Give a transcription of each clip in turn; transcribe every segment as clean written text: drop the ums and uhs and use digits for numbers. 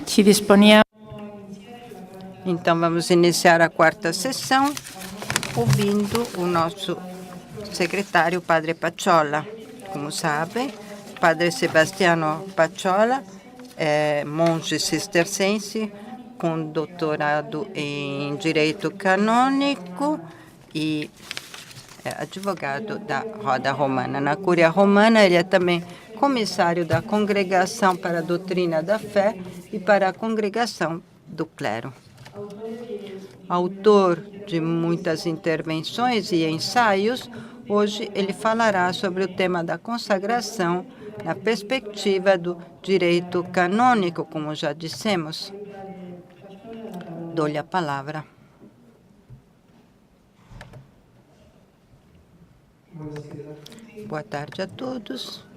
Ci disponiamo. Então, vamos iniciar a quarta sessão, ouvindo o nosso secretário, Padre Pacciola. Como sabe, Padre Sebastiano Pacciola é monge cistercense com doutorado em Direito Canônico e é advogado da Roda Romana. Na Cúria Romana, ele é também comissário da Congregação para a Doutrina da Fé e para a Congregação do Clero. Autor de muitas intervenções e ensaios, hoje ele falará sobre o tema da consagração na perspectiva do direito canônico, como já dissemos. Dou-lhe a palavra. Boa tarde a todos.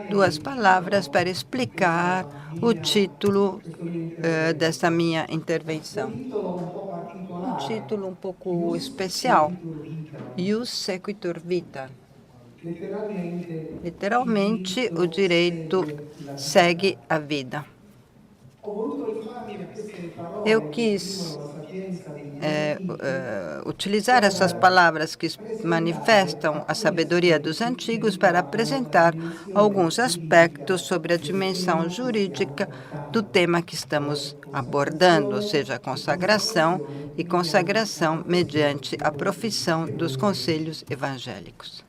Duas palavras para explicar o título dessa minha intervenção. Um título um pouco especial, Ius Sequitur Vita. Literalmente, o direito segue a vida. Eu quis utilizar essas palavras que manifestam a sabedoria dos antigos para apresentar alguns aspectos sobre a dimensão jurídica do tema que estamos abordando, ou seja, a consagração e consagração mediante a profissão dos conselhos evangélicos.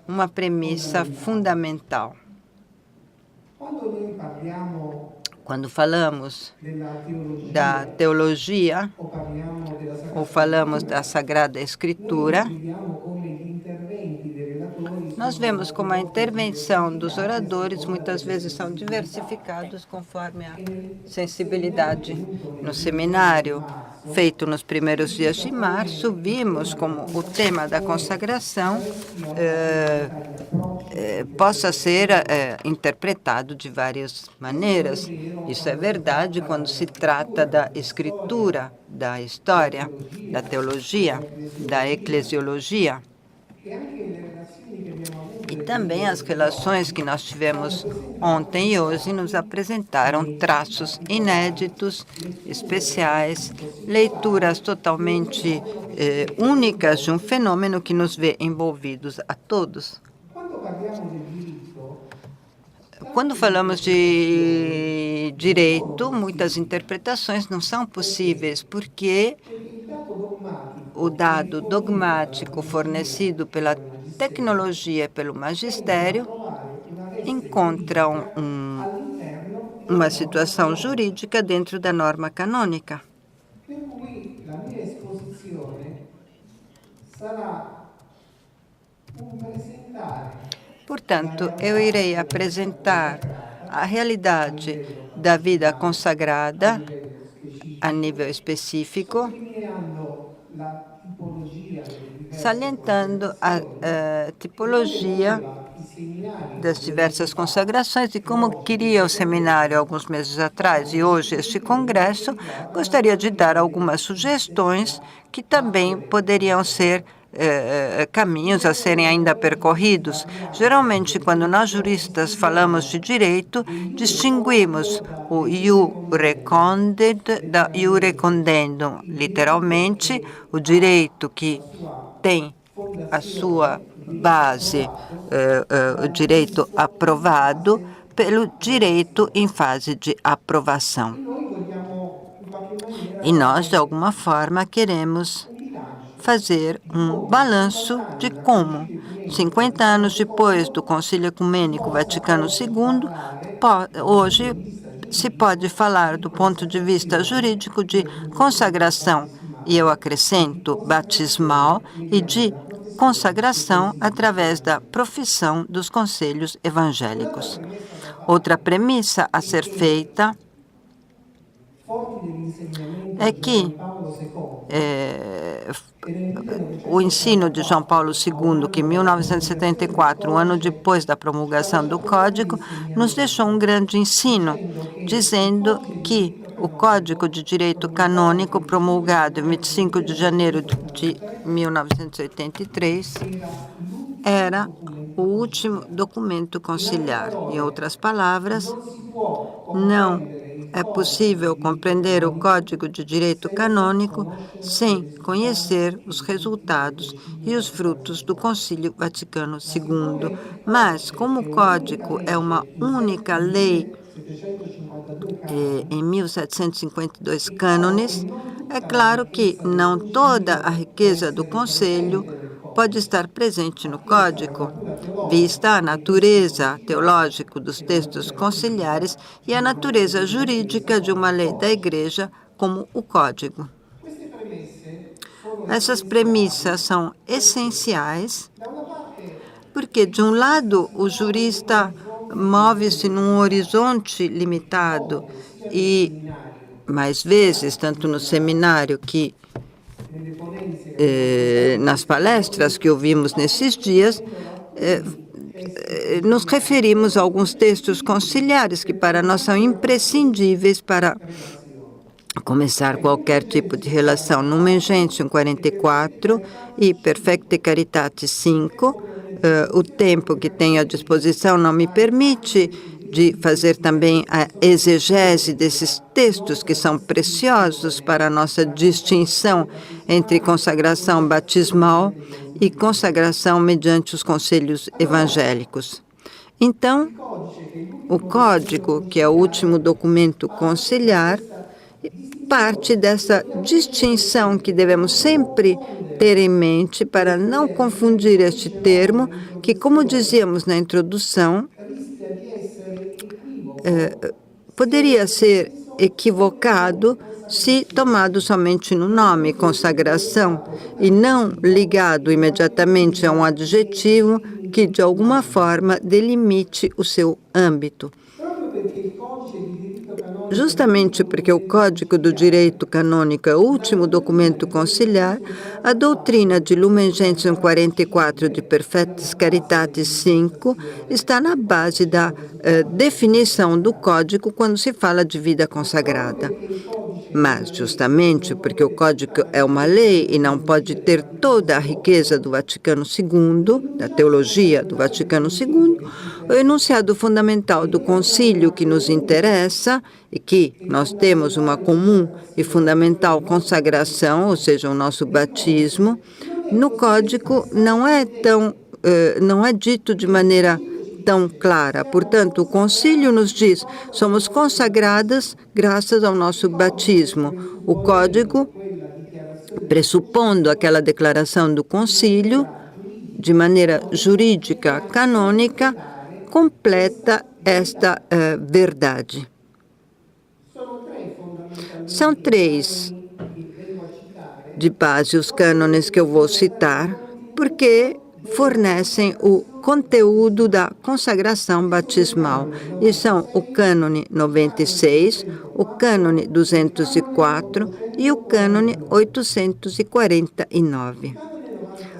Uma premissa fundamental. Quando falamos da teologia ou falamos da Sagrada Escritura, nós vemos como a intervenção dos oradores muitas vezes são diversificados conforme a sensibilidade. No seminário feito nos primeiros dias de março, vimos como o tema da consagração possa ser interpretado de várias maneiras. Isso é verdade quando se trata da escritura, da história, da teologia, da eclesiologia. E também as relações que nós tivemos ontem e hoje nos apresentaram traços inéditos, especiais, leituras totalmente únicas de um fenômeno que nos vê envolvidos a todos. Quando falamos de direito, muitas interpretações não são possíveis, porque o dado dogmático fornecido pela tecnologia e pelo magistério encontra uma situação jurídica dentro da norma canônica. Portanto, eu irei apresentar a realidade da vida consagrada a nível específico, salientando a tipologia das diversas consagrações e como queria o seminário alguns meses atrás e hoje este congresso, gostaria de dar algumas sugestões que também poderiam ser caminhos a serem ainda percorridos. Geralmente, quando nós juristas falamos de direito, distinguimos o iure condit da iure condendum. Literalmente, o direito que tem a sua base, o direito aprovado, pelo direito em fase de aprovação. E nós, de alguma forma, queremos fazer um balanço de como, 50 anos depois do Concílio Ecumênico Vaticano II, hoje se pode falar do ponto de vista jurídico de consagração, e eu acrescento batismal, e de consagração através da profissão dos conselhos evangélicos. Outra premissa a ser feita é que o ensino de João Paulo II, que em 1974, um ano depois da promulgação do Código, nos deixou um grande ensino, dizendo que o Código de Direito Canônico, promulgado em 25 de janeiro de 1983, era o último documento conciliar. Em outras palavras, não é possível compreender o Código de Direito Canônico sem conhecer os resultados e os frutos do Concílio Vaticano II. Mas, como o Código é uma única lei em 1752 cânones, é claro que não toda a riqueza do Conselho pode estar presente no Código, vista a natureza teológica dos textos conciliares e a natureza jurídica de uma lei da Igreja como o Código. Essas premissas são essenciais porque, de um lado, o jurista move-se num horizonte limitado e, mais vezes, tanto no seminário que nas palestras que ouvimos nesses dias, nos referimos a alguns textos conciliares que para nós são imprescindíveis para começar qualquer tipo de relação. Numen Gentium 44 e Perfecte Caritate 5. O tempo que tenho à disposição não me permite de fazer também a exegese desses textos que são preciosos para a nossa distinção entre consagração batismal e consagração mediante os conselhos evangélicos. Então, o Código, que é o último documento conciliar, parte dessa distinção que devemos sempre ter em mente para não confundir este termo, que, como dizíamos na introdução, poderia ser equivocado se tomado somente no nome, consagração, e não ligado imediatamente a um adjetivo que, de alguma forma, delimite o seu âmbito. Justamente porque o Código do Direito Canônico é o último documento conciliar, a doutrina de Lumen Gentium 44 de Perfectis Caritatis 5 está na base da definição do Código quando se fala de vida consagrada. Mas, justamente porque o Código é uma lei e não pode ter toda a riqueza do Vaticano II, da teologia do Vaticano II, o enunciado fundamental do concílio que nos interessa e que nós temos uma comum e fundamental consagração, ou seja, o nosso batismo, no Código não é dito de maneira tão clara. Portanto, o concílio nos diz, somos consagradas graças ao nosso batismo. O Código, pressupondo aquela declaração do concílio, de maneira jurídica, canônica, completa esta verdade. São três de base os cânones que eu vou citar, porque fornecem o conteúdo da consagração batismal. E são o cânone 96, o cânone 204 e o cânone 849.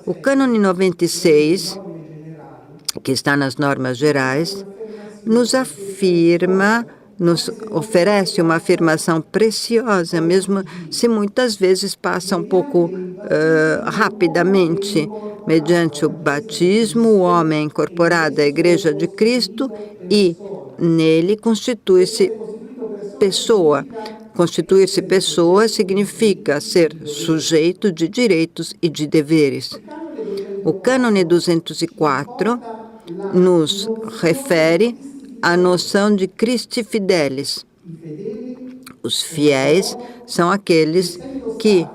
O cânone 96, que está nas normas gerais, nos oferece uma afirmação preciosa, mesmo se muitas vezes passa um pouco rapidamente. Mediante o batismo, o homem é incorporado à Igreja de Cristo e nele constitui-se pessoa. Constituir-se pessoa significa ser sujeito de direitos e de deveres. O cânone 204 nos refere à noção de Christi Fidelis. Os fiéis são aqueles que,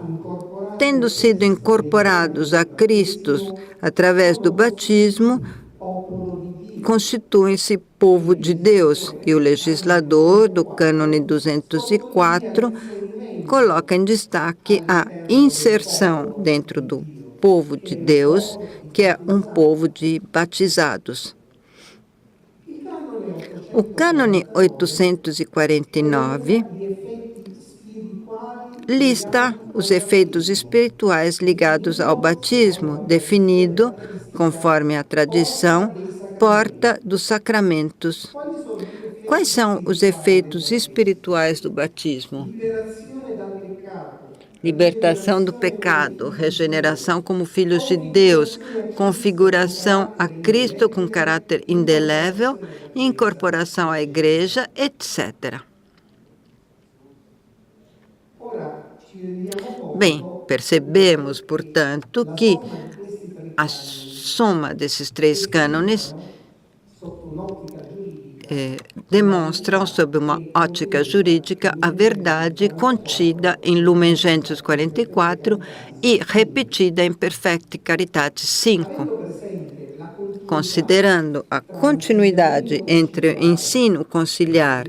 tendo sido incorporados a Cristo através do batismo, constituem-se povo de Deus. E o legislador do cânone 204 coloca em destaque a inserção dentro do povo de Deus, que é um povo de batizados. O cânone 849 lista os efeitos espirituais ligados ao batismo, definido, conforme a tradição, porta dos sacramentos. Quais são os efeitos espirituais do batismo? libertação do pecado, regeneração como filhos de Deus, configuração a Cristo com caráter indelével, incorporação à igreja, etc. Bem, percebemos, portanto, que a soma desses três cânones demonstram, sob uma ótica jurídica, a verdade contida em Lumen Gentium 44 e repetida em Perfecti Caritate 5. Considerando a continuidade entre ensino conciliar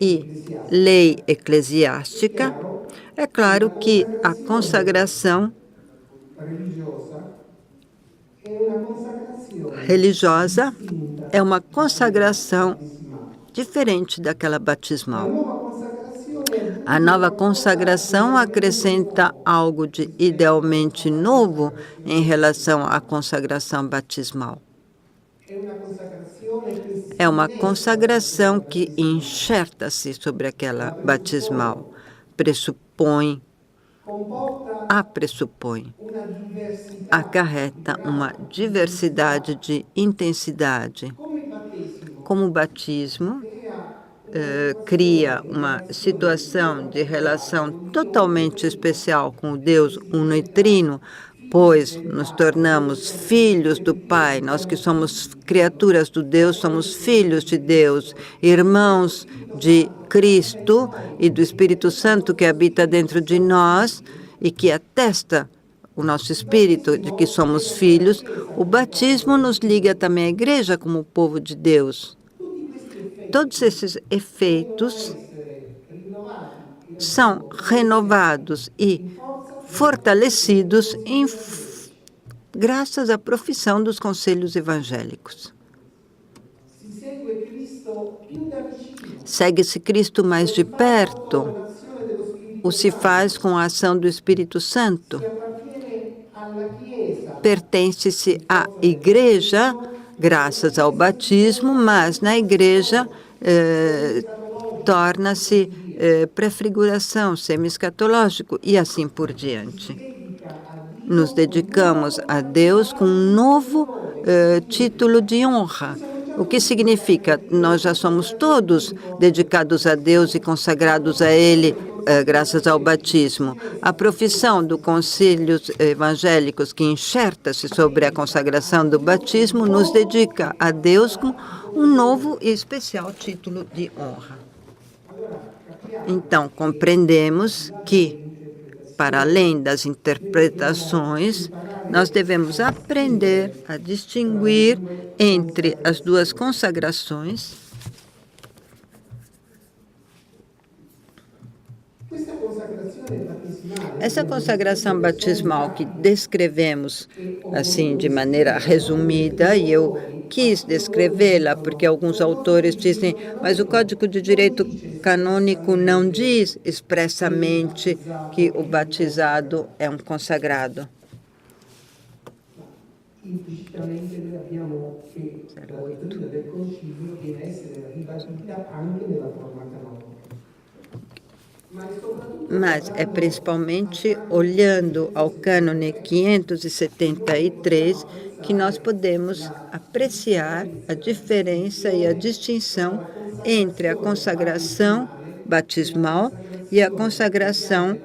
e lei eclesiástica, é claro que a consagração religiosa é uma consagração diferente daquela batismal. A nova consagração acrescenta algo de idealmente novo em relação à consagração batismal. É uma consagração que enxerta-se sobre aquela batismal, pressupõe, acarreta uma diversidade de intensidade. Como o batismo cria uma situação de relação totalmente especial com o Deus uno e trino, pois nos tornamos filhos do Pai. Nós que somos criaturas do Deus, somos filhos de Deus, irmãos de Cristo e do Espírito Santo que habita dentro de nós e que atesta o nosso espírito de que somos filhos. O batismo nos liga também à igreja como povo de Deus. Todos esses efeitos são renovados e fortalecidos graças à profissão dos conselhos evangélicos. Segue-se Cristo mais de perto, o se faz com a ação do Espírito Santo. Pertence-se à igreja, graças ao batismo, mas na igreja torna-se prefiguração, semi-escatológico e assim por diante. Nos dedicamos a Deus com um novo título de honra. O que significa? Nós já somos todos dedicados a Deus e consagrados a Ele graças ao batismo. A profissão do conselhos evangélicos que enxerta-se sobre a consagração do batismo nos dedica a Deus com um novo e especial título de honra. Então, compreendemos que, para além das interpretações, nós devemos aprender a distinguir entre as duas consagrações. Essa consagração batismal que descrevemos assim de maneira resumida, e eu quis descrevê-la porque alguns autores dizem, mas o Código de Direito Canônico não diz expressamente que o batizado é um consagrado. Implicitamente abbiamo che la dottrina del concilio viene a essere ribadita anche nella forma canonica. Mas é principalmente olhando ao cânone 573 que nós podemos apreciar a diferença e a distinção entre a consagração batismal e a consagração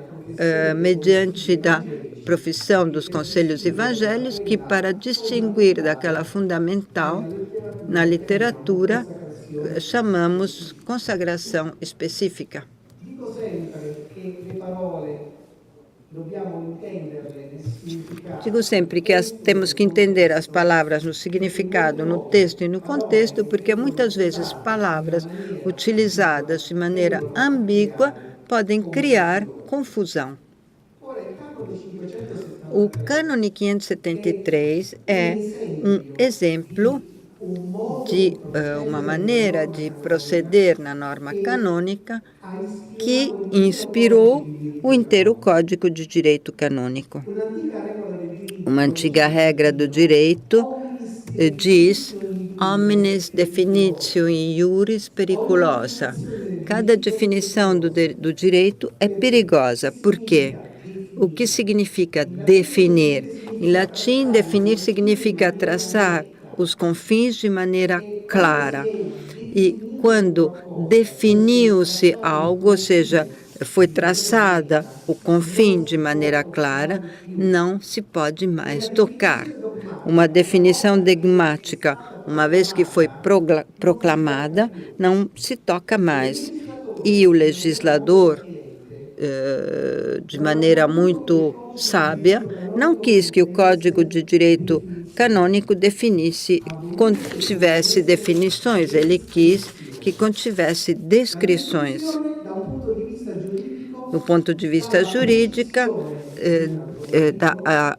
mediante da profissão dos conselhos evangélicos, que para distinguir daquela fundamental na literatura chamamos consagração específica. Digo sempre que temos que entender as palavras no significado, no texto e no contexto, porque muitas vezes palavras utilizadas de maneira ambígua podem criar confusão. O cânone 573 é um exemplo de uma maneira de proceder na norma canônica que inspirou o inteiro Código de Direito Canônico. Uma antiga regra do direito diz omnes definitio in iuris periculosa. Cada definição do direito é perigosa. Por quê? O que significa definir? Em latim, definir significa traçar os confins de maneira clara. E quando definiu-se algo, ou seja, foi traçada o confim de maneira clara, não se pode mais tocar. Uma definição dogmática, uma vez que foi proclamada, não se toca mais. E o legislador, de maneira muito sábia, não quis que o Código de Direito Canônico contivesse definições, ele quis que contivesse descrições. Do ponto de vista jurídico,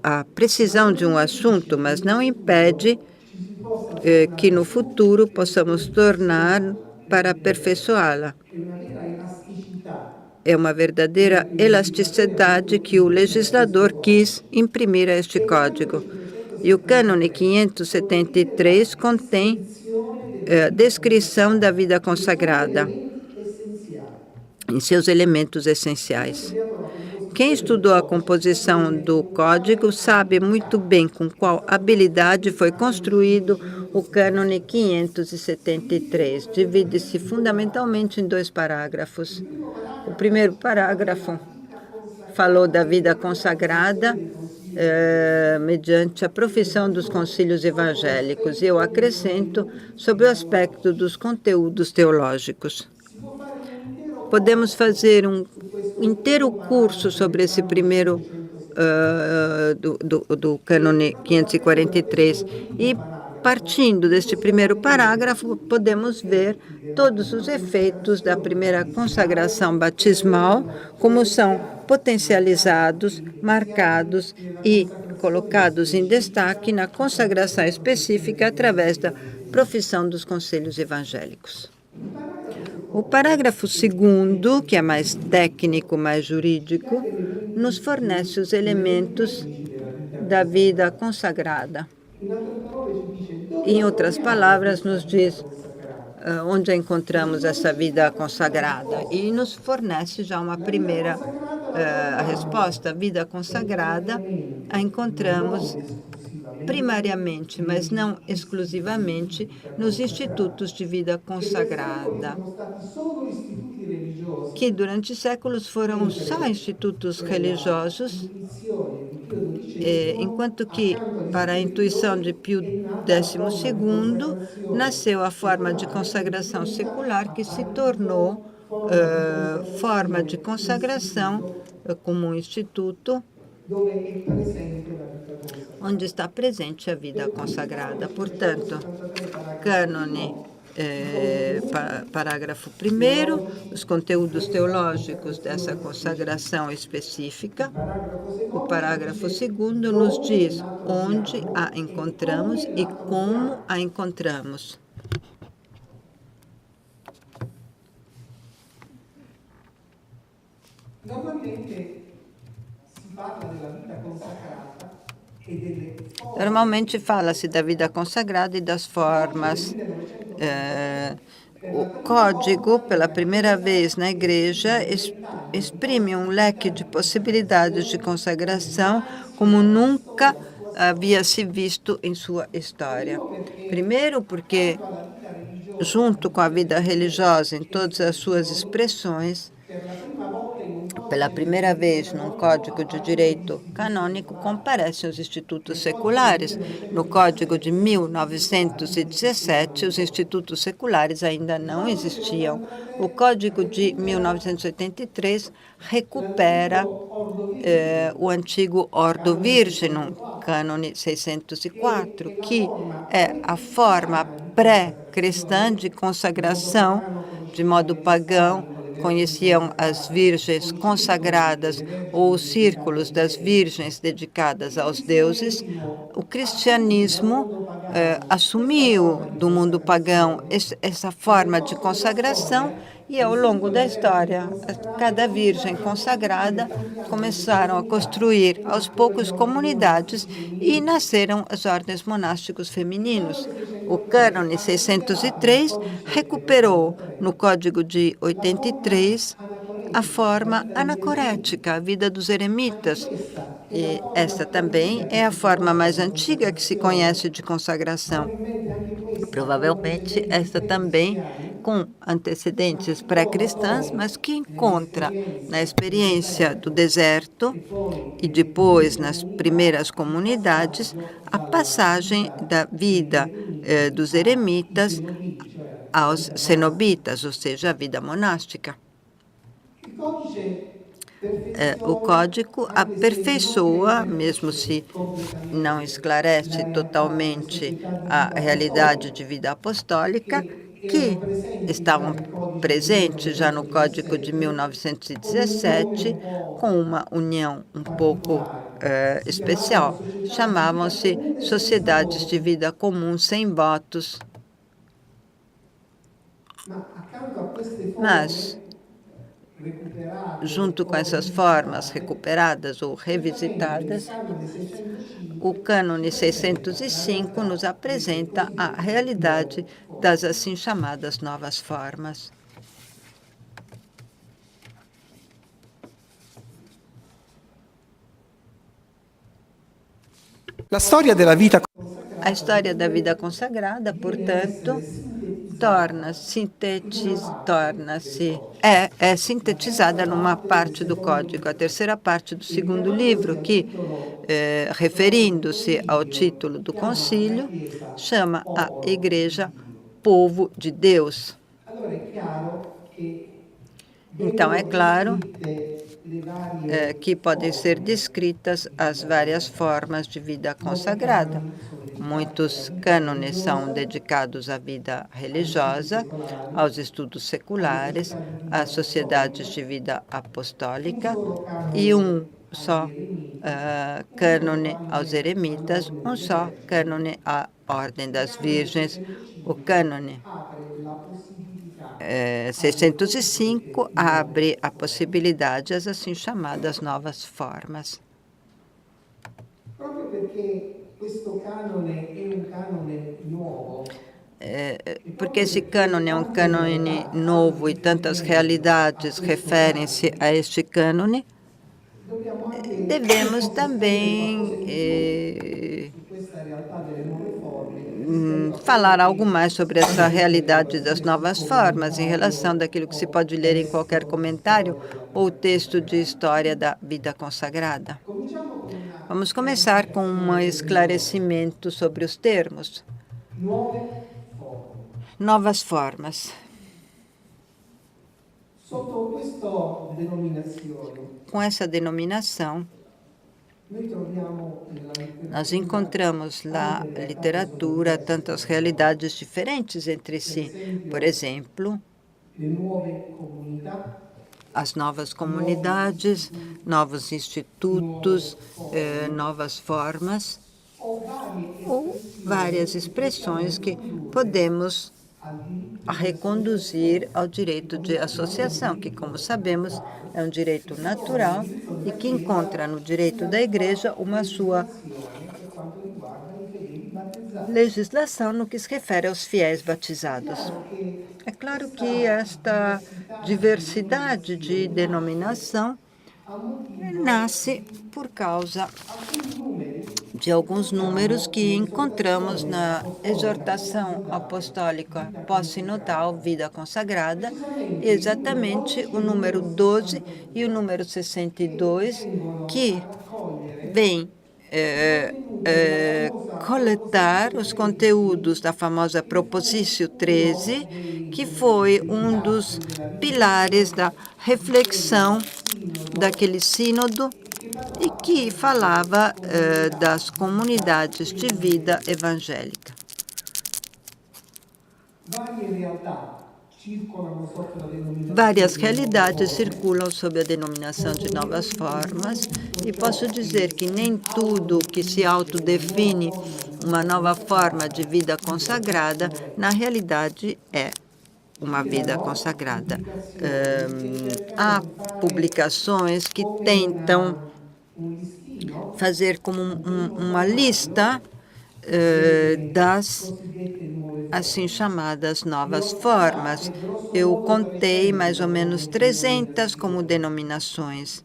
a precisão de um assunto, mas não impede que no futuro possamos tornar para aperfeiçoá-la. É uma verdadeira elasticidade que o legislador quis imprimir a este código. E o cânone 573 contém a descrição da vida consagrada em seus elementos essenciais. Quem estudou a composição do código sabe muito bem com qual habilidade foi construído o cânone 573. Divide-se fundamentalmente em 2 parágrafos. O primeiro parágrafo falou da vida consagrada mediante a profissão dos concílios evangélicos. E eu acrescento sobre o aspecto dos conteúdos teológicos. Podemos fazer um inteiro curso sobre esse primeiro do cânone 543 e, partindo deste primeiro parágrafo, podemos ver todos os efeitos da primeira consagração batismal, como são potencializados, marcados e colocados em destaque na consagração específica através da profissão dos conselhos evangélicos. O parágrafo 2º, que é mais técnico, mais jurídico, nos fornece os elementos da vida consagrada. Em outras palavras, nos diz onde encontramos essa vida consagrada e nos fornece já uma primeira resposta. A vida consagrada a encontramos primariamente, mas não exclusivamente, nos institutos de vida consagrada, que durante séculos foram só institutos religiosos, enquanto que, para a intuição de Pio XII, nasceu a forma de consagração secular que se tornou forma de consagração como um instituto onde está presente a vida consagrada. Portanto, cânone, parágrafo 1º, os conteúdos teológicos dessa consagração específica. O parágrafo 2º nos diz onde a encontramos e como a encontramos. Normalmente fala-se da vida consagrada e das formas. O código, pela primeira vez na Igreja, exprime um leque de possibilidades de consagração como nunca havia se visto em sua história. Primeiro, porque, junto com a vida religiosa em todas as suas expressões, pela primeira vez num Código de Direito Canônico, comparecem os institutos seculares. No Código de 1917, os institutos seculares ainda não existiam. O Código de 1983 recupera o antigo Ordo Virginum, Cânone 604, que é a forma pré-cristã de consagração de modo pagão. Conheciam as virgens consagradas ou os círculos das virgens dedicadas aos deuses. O cristianismo assumiu do mundo pagão essa forma de consagração e, ao longo da história, cada virgem consagrada começaram a construir, aos poucos, comunidades e nasceram as ordens monásticos femininos. O cânone 603 recuperou, no Código de 83, a forma anacorética, a vida dos eremitas. E esta também é a forma mais antiga que se conhece de consagração. Provavelmente esta também com antecedentes pré-cristãs, mas que encontra na experiência do deserto e depois nas primeiras comunidades a passagem da vida dos eremitas aos cenobitas, ou seja, a vida monástica. O código aperfeiçoa, mesmo se não esclarece totalmente a realidade de vida apostólica, que estavam presentes já no Código de 1917, com uma união um pouco especial. Chamavam-se sociedades de vida comum sem votos. Mas, junto com essas formas recuperadas ou revisitadas, o cânone 605 nos apresenta a realidade das assim chamadas novas formas. A história da vida consagrada, portanto, é sintetizada numa parte do código, a terceira parte do segundo livro, que, referindo-se ao título do concílio, chama a Igreja povo de Deus. Então, é claro que podem ser descritas as várias formas de vida consagrada. Muitos cânones são dedicados à vida religiosa, aos estudos seculares, às sociedades de vida apostólica, e um só cânone aos eremitas, um só cânone à Ordem das Virgens. O cânone 605 abre a possibilidade às assim chamadas novas formas. Porque esse cânone é um cânone novo e tantas realidades referem-se a este cânone, devemos também falar algo mais sobre essa realidade das novas formas, em relação daquilo que se pode ler em qualquer comentário ou texto de história da vida consagrada. Vamos começar com um esclarecimento sobre os termos. Novas formas. Com essa denominação, nós encontramos na literatura tantas realidades diferentes entre si. Por exemplo, as novas comunidades, novos institutos, novas formas, ou várias expressões que podemos reconduzir ao direito de associação, que, como sabemos, é um direito natural e que encontra no direito da Igreja uma sua legislação no que se refere aos fiéis batizados. É claro que esta diversidade de denominação nasce por causa de alguns números que encontramos na exortação apostólica pós-sinodal Vida Consagrada, exatamente o número 12 e o número 62, que vem coletar os conteúdos da famosa Propositio 13, que foi um dos pilares da reflexão daquele sínodo e que falava das comunidades de vida evangélica. Várias realidades circulam sob a denominação de novas formas, e posso dizer que nem tudo que se autodefine uma nova forma de vida consagrada, na realidade é uma vida consagrada. Há publicações que tentam fazer como uma lista das assim chamadas novas formas. Eu contei mais ou menos 300 como denominações,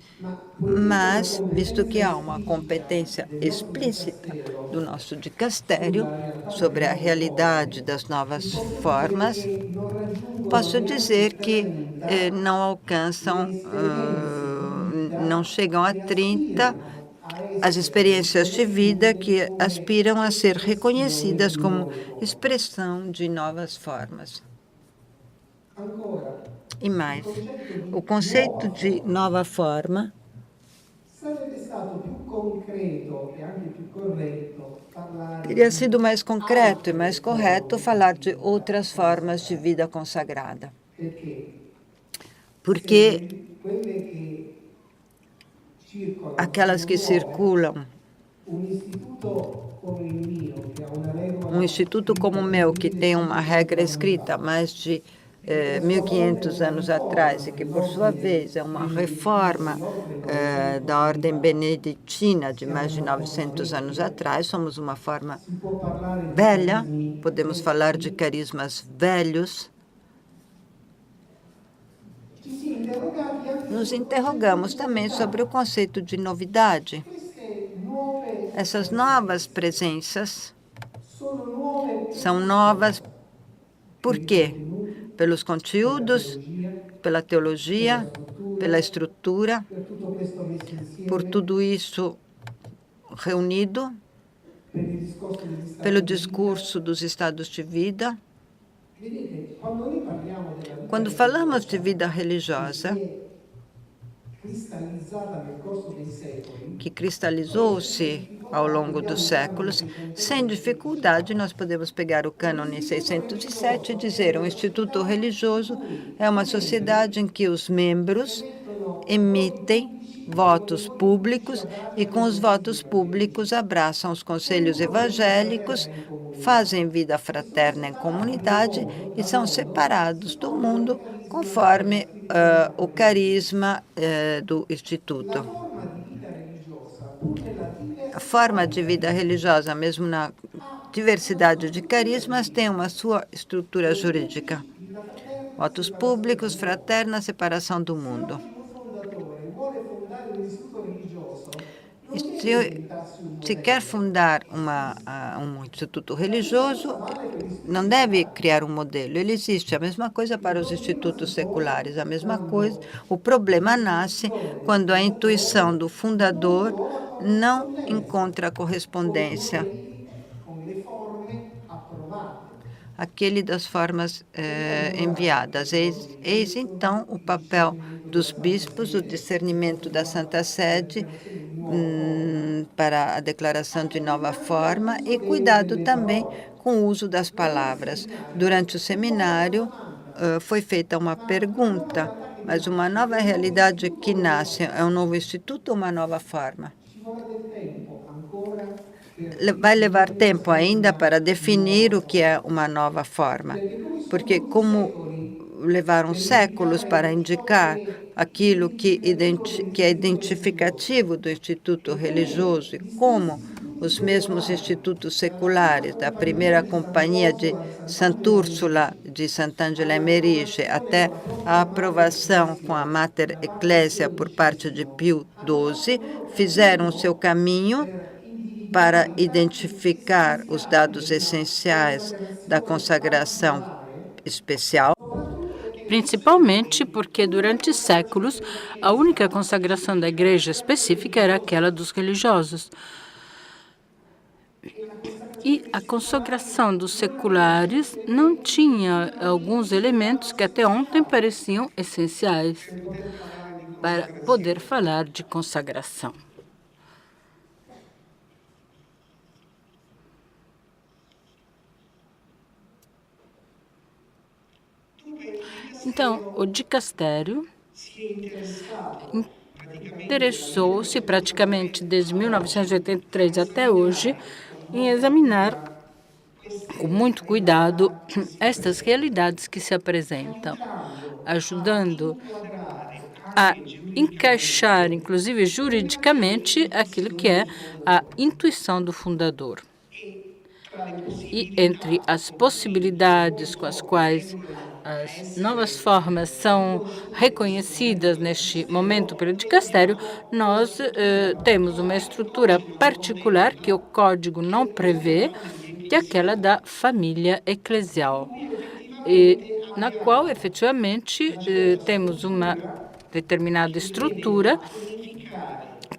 mas, visto que há uma competência explícita do nosso dicastério sobre a realidade das novas formas, posso dizer que não alcançam, não chegam a 30 as experiências de vida que aspiram a ser reconhecidas como expressão de novas formas. E mais, o conceito de nova forma teria sido mais concreto e mais correto falar de outras formas de vida consagrada. Porque aquelas que circulam, um instituto como o meu, que tem uma regra escrita há mais de 1.500 anos atrás, e que, por sua vez, é uma reforma da ordem beneditina de mais de 900 anos atrás, somos uma forma velha, podemos falar de carismas velhos. Nos interrogamos também sobre o conceito de novidade. Essas novas presenças são novas por quê? Pelos conteúdos, pela teologia, pela estrutura, por tudo isso reunido, pelo discurso dos estados de vida. Quando falamos de vida religiosa, que cristalizou-se ao longo dos séculos, sem dificuldade, nós podemos pegar o cânone 607 e dizer: um instituto religioso é uma sociedade em que os membros emitem votos públicos e, com os votos públicos, abraçam os conselhos evangélicos, fazem vida fraterna em comunidade e são separados do mundo conforme o carisma do Instituto. A forma de vida religiosa, mesmo na diversidade de carismas, tem uma sua estrutura jurídica. Votos públicos, fraterna, separação do mundo. Se quer fundar um instituto religioso, não deve criar um modelo. Ele existe. A mesma coisa para os institutos seculares. A mesma coisa. O problema nasce quando a intuição do fundador não encontra correspondência aquele das formas enviadas. Eis, então, o papel dos bispos, o discernimento da Santa Sede para a declaração de nova forma e cuidado também com o uso das palavras. Durante o seminário, foi feita uma pergunta, mas uma nova realidade que nasce é um novo instituto ou uma nova forma? Vai levar tempo ainda para definir o que é uma nova forma, porque como levaram séculos para indicar aquilo que é identificativo do instituto religioso e como os mesmos institutos seculares, da primeira companhia de Sant'Ursula de Sant'Angelo Emerice até a aprovação com a Mater Ecclesia por parte de Pio XII, fizeram o seu caminho para identificar os dados essenciais da consagração especial. Principalmente porque, durante séculos, a única consagração da Igreja específica era aquela dos religiosos. E a consagração dos seculares não tinha alguns elementos que até ontem pareciam essenciais para poder falar de consagração. Então, o dicastério interessou-se praticamente desde 1983 até hoje em examinar com muito cuidado estas realidades que se apresentam, ajudando a encaixar, inclusive juridicamente, aquilo que é a intuição do fundador. E entre as possibilidades com as quais as novas formas são reconhecidas neste momento pelo dicastério, nós temos uma estrutura particular que o código não prevê, que é aquela da família eclesial, na qual, efetivamente, temos uma determinada estrutura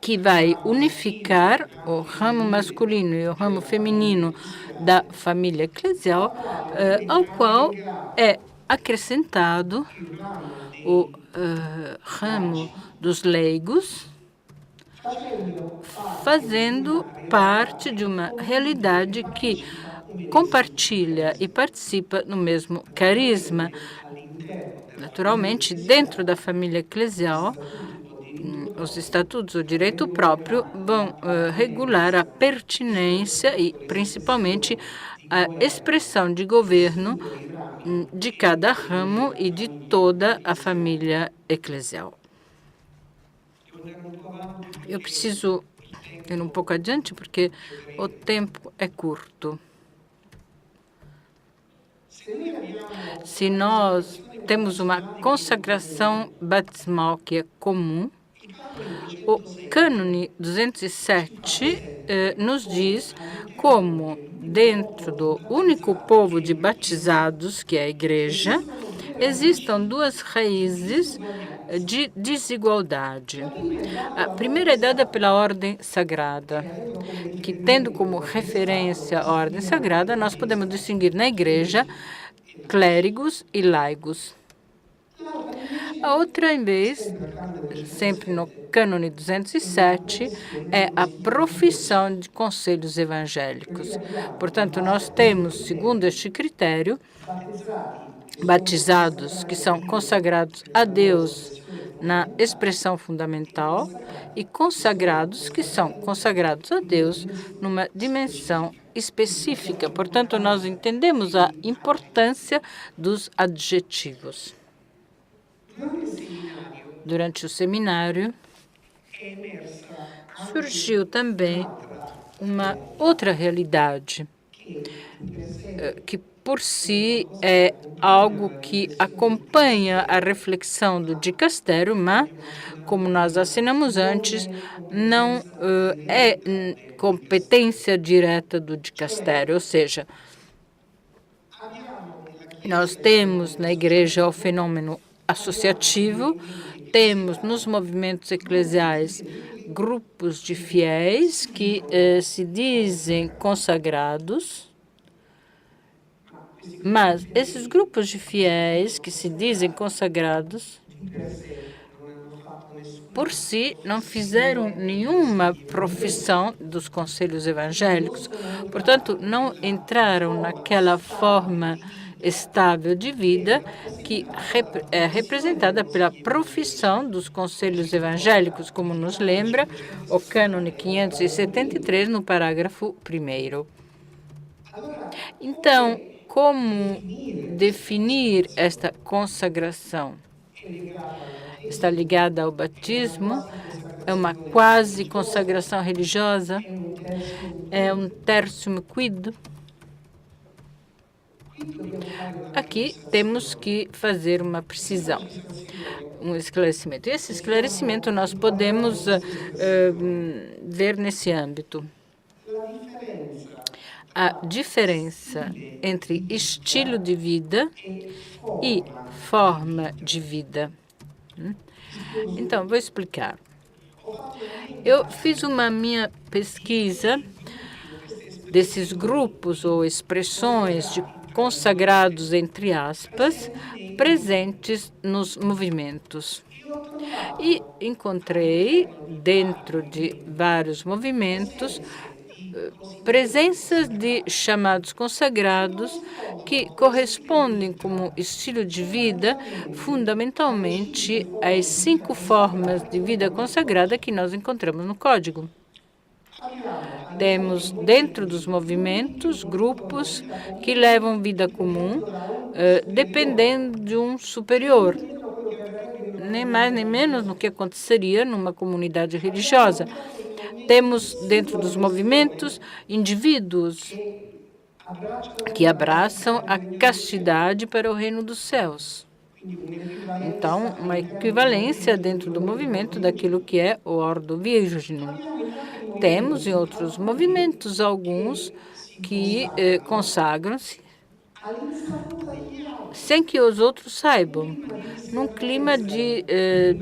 que vai unificar o ramo masculino e o ramo feminino da família eclesial, ao qual é acrescentado o ramo dos leigos, fazendo parte de uma realidade que compartilha e participa no mesmo carisma. Naturalmente, dentro da família eclesial, os estatutos, o direito próprio, vão regular a pertinência e, principalmente, a expressão de governo de cada ramo e de toda a família eclesial. Eu preciso ir um pouco adiante, porque o tempo é curto. Se nós temos uma consagração batismal que é comum, o cânone 207 nos diz como, dentro do único povo de batizados, que é a Igreja, existam duas raízes de desigualdade. A primeira é dada pela ordem sagrada, que, tendo como referência a ordem sagrada, nós podemos distinguir na Igreja clérigos e laigos. A outra, em vez, sempre no cânone 207, é a profissão de conselhos evangélicos. Portanto, nós temos, segundo este critério, batizados que são consagrados a Deus na expressão fundamental e consagrados que são consagrados a Deus numa dimensão específica. Portanto, nós entendemos a importância dos adjetivos. Durante o seminário, surgiu também uma outra realidade, que por si é algo que acompanha a reflexão do dicastério, mas, como nós assinamos antes, não é competência direta do dicastério, ou seja, nós temos na Igreja o fenômeno associativo, temos nos movimentos eclesiais grupos de fiéis que se dizem consagrados, mas esses grupos de fiéis que se dizem consagrados, por si, não fizeram nenhuma profissão dos conselhos evangélicos. Portanto, não entraram naquela forma estável de vida que é representada pela profissão dos conselhos evangélicos, como nos lembra o cânone 573, no parágrafo 1º. Então, como definir esta consagração? Está ligada ao batismo? É uma quase consagração religiosa? É um tertium quid? Aqui temos que fazer uma precisão, um esclarecimento. E esse esclarecimento nós podemos ver nesse âmbito. A diferença entre estilo de vida e forma de vida. Então, vou explicar. Eu fiz uma minha pesquisa desses grupos ou expressões de consagrados, entre aspas, presentes nos movimentos. E encontrei, dentro de vários movimentos, presenças de chamados consagrados que correspondem como estilo de vida fundamentalmente às 5 formas de vida consagrada que nós encontramos no Código. Temos dentro dos movimentos grupos que levam vida comum, dependendo de um superior, nem mais nem menos do que aconteceria numa comunidade religiosa. Temos dentro dos movimentos indivíduos que abraçam a castidade para o reino dos céus. Então, uma equivalência dentro do movimento daquilo que é o Ordo Virginum. Temos em outros movimentos alguns que consagram-se sem que os outros saibam, num clima de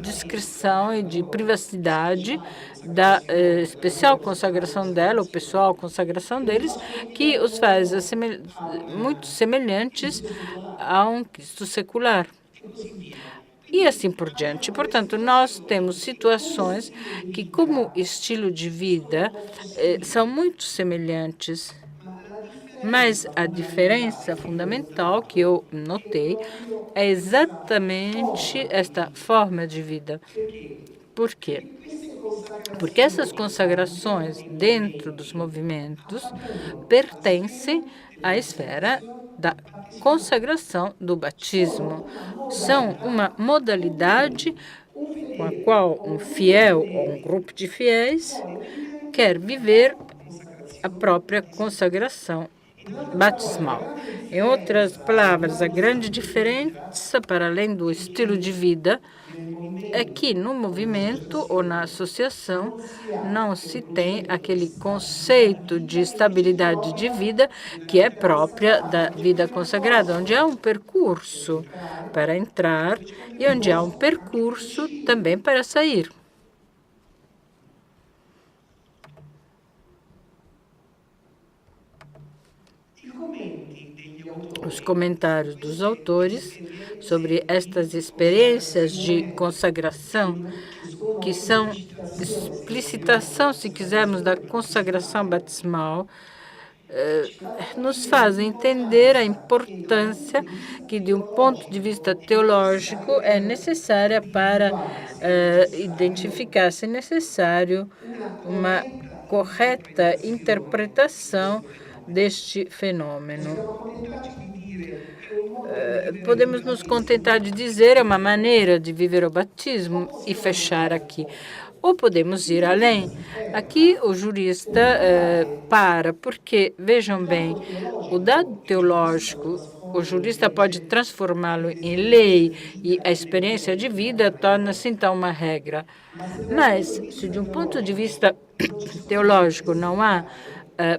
discrição e de privacidade da especial consagração dela, ou pessoal consagração deles, que os faz muito semelhantes a um Cristo secular. E assim por diante. Portanto, nós temos situações que, como estilo de vida, são muito semelhantes. Mas a diferença fundamental que eu notei é exatamente esta forma de vida. Por quê? Porque essas consagrações dentro dos movimentos pertencem à esfera da consagração do batismo. São uma modalidade com a qual um fiel ou um grupo de fiéis quer viver a própria consagração batismal. Em outras palavras, a grande diferença, para além do estilo de vida, é que no movimento ou na associação não se tem aquele conceito de estabilidade de vida que é própria da vida consagrada, onde há um percurso para entrar e onde há um percurso também para sair. Os comentários dos autores sobre estas experiências de consagração, que são explicitação, se quisermos, da consagração batismal, nos fazem entender a importância que, de um ponto de vista teológico, é necessária para identificar, se necessário, uma correta interpretação deste fenômeno. Podemos nos contentar de dizer é uma maneira de viver o batismo e fechar aqui. Ou podemos ir além. Aqui o jurista porque, vejam bem, o dado teológico, o jurista pode transformá-lo em lei e a experiência de vida torna-se então uma regra. Mas, se de um ponto de vista teológico não há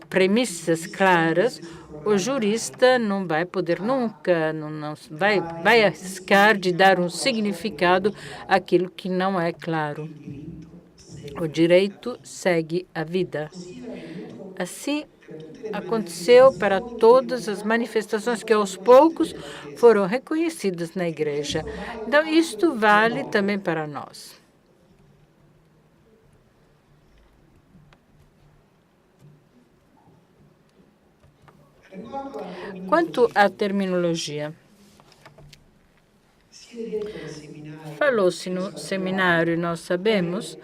premissas claras, o jurista não vai poder nunca, não vai arriscar de dar um significado àquilo que não é claro. O direito segue a vida. Assim aconteceu para todas as manifestações que aos poucos foram reconhecidas na igreja. Então, isto vale também para nós. Quanto à terminologia, falou-se no seminário, e nós sabemos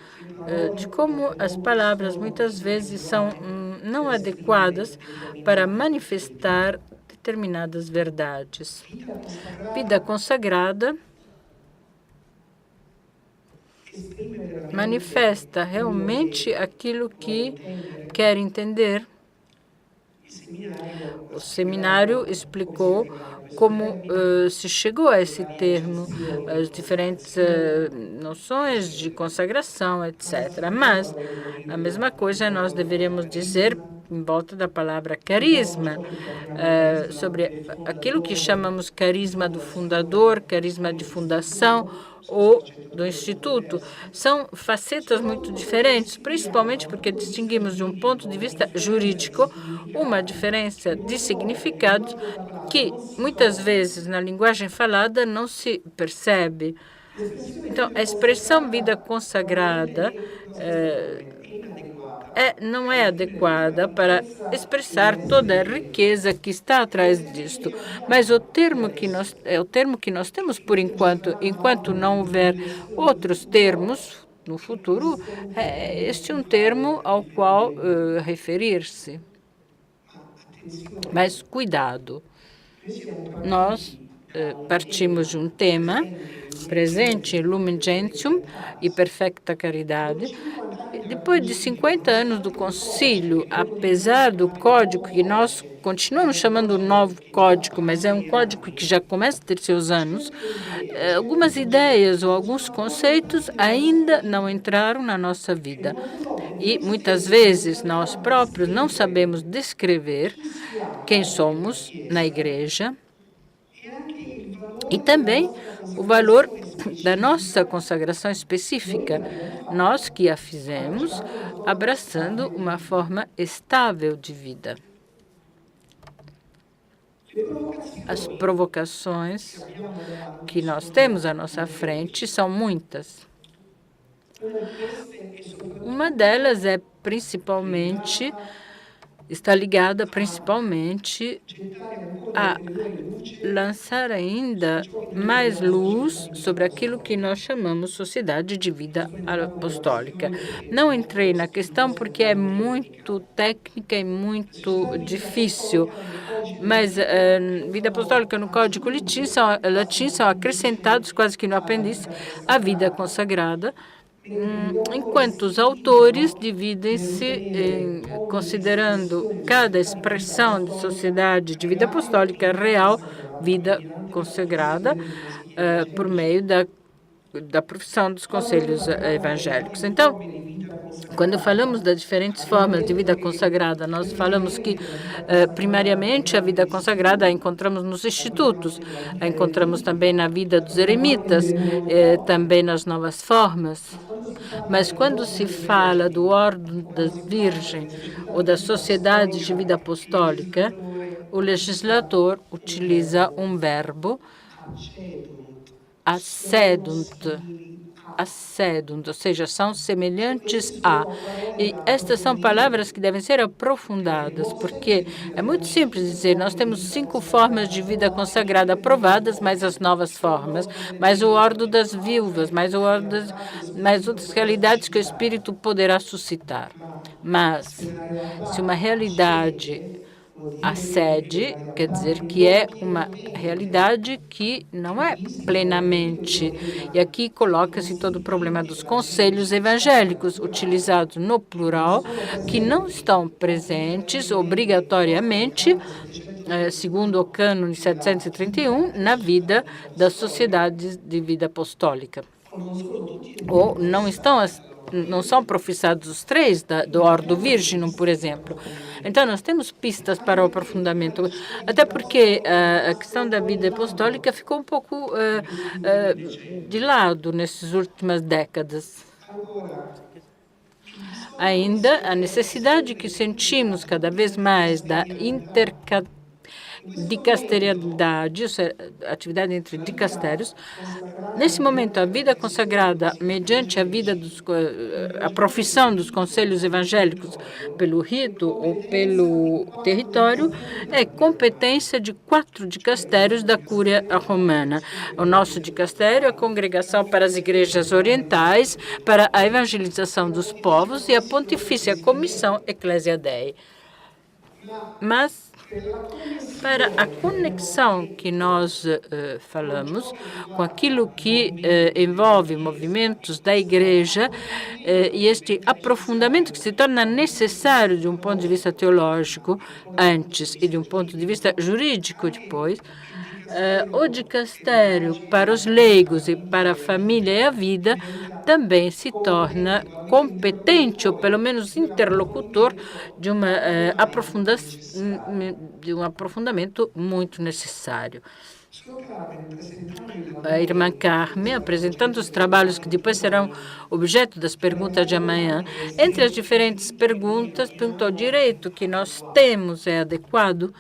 de como as palavras muitas vezes são não adequadas para manifestar determinadas verdades. Vida consagrada manifesta realmente aquilo que quer entender. O seminário explicou como se chegou a esse termo, as diferentes noções de consagração, etc. Mas a mesma coisa nós deveríamos dizer em volta da palavra carisma, sobre aquilo que chamamos carisma do fundador, carisma de fundação ou do Instituto. São facetas muito diferentes, principalmente porque distinguimos de um ponto de vista jurídico uma diferença de significados que muitas vezes na linguagem falada não se percebe. Então, a expressão vida consagrada não é adequada para expressar toda a riqueza que está atrás disto. Mas o termo que nós temos por enquanto não houver outros termos no futuro, este é um termo ao qual referir-se. Mas cuidado, nós partimos de um tema presente em Lumen Gentium e Perfecta Caridade, depois de 50 anos do concílio, apesar do código que nós continuamos chamando novo código, mas é um código que já começa a ter seus anos, algumas ideias ou alguns conceitos ainda não entraram na nossa vida. E muitas vezes nós próprios não sabemos descrever quem somos na igreja e também o valor da nossa consagração específica, nós que a fizemos abraçando uma forma estável de vida. As provocações que nós temos à nossa frente são muitas. Uma delas está ligada principalmente a lançar ainda mais luz sobre aquilo que nós chamamos sociedade de vida apostólica. Não entrei na questão porque é muito técnica e muito difícil, mas vida apostólica no Código Latim são acrescentados quase que no apêndice a vida consagrada, enquanto os autores dividem-se considerando cada expressão de sociedade de vida apostólica real, vida consagrada, por meio da profissão dos conselhos evangélicos. Então, quando falamos das diferentes formas de vida consagrada, nós falamos que, primariamente, a vida consagrada a encontramos nos institutos, a encontramos também na vida dos eremitas, também nas novas formas. Mas quando se fala do ordem das virgens ou da sociedade de vida apostólica, o legislador utiliza um verbo, assedunt, ou seja, são semelhantes a. E estas são palavras que devem ser aprofundadas, porque é muito simples dizer, nós temos 5 formas de vida consagrada aprovadas, mais as novas formas, mais o ordem das viúvas, mais outras realidades que o Espírito poderá suscitar. Mas, se uma realidade assede, quer dizer que é uma realidade que não é plenamente. E aqui coloca-se todo o problema dos conselhos evangélicos, utilizados no plural, que não estão presentes obrigatoriamente, segundo o cânone 731, na vida das sociedades de vida apostólica. Ou não são professados os 3 do Ordo Virginum, por exemplo. Então, nós temos pistas para o aprofundamento, até porque a questão da vida apostólica ficou um pouco de lado nessas últimas décadas. Ainda a necessidade que sentimos cada vez mais da dicasterialidade, atividade entre dicastérios. Nesse momento, a vida consagrada mediante a profissão dos conselhos evangélicos pelo rito ou pelo território é competência de 4 dicastérios da Cúria Romana. O nosso dicastério é a Congregação para as Igrejas Orientais, para a Evangelização dos Povos e a Pontifícia Comissão Ecclesia Dei. Mas, para a conexão que nós falamos com aquilo que envolve movimentos da igreja e este aprofundamento que se torna necessário de um ponto de vista teológico antes e de um ponto de vista jurídico depois, o dicastério para os leigos e para a família e a vida também se torna competente, ou pelo menos interlocutor, de um aprofundamento muito necessário. A irmã Carmen, apresentando os trabalhos que depois serão objeto das perguntas de amanhã, entre as diferentes perguntas, perguntou: o direito que nós temos é adequado?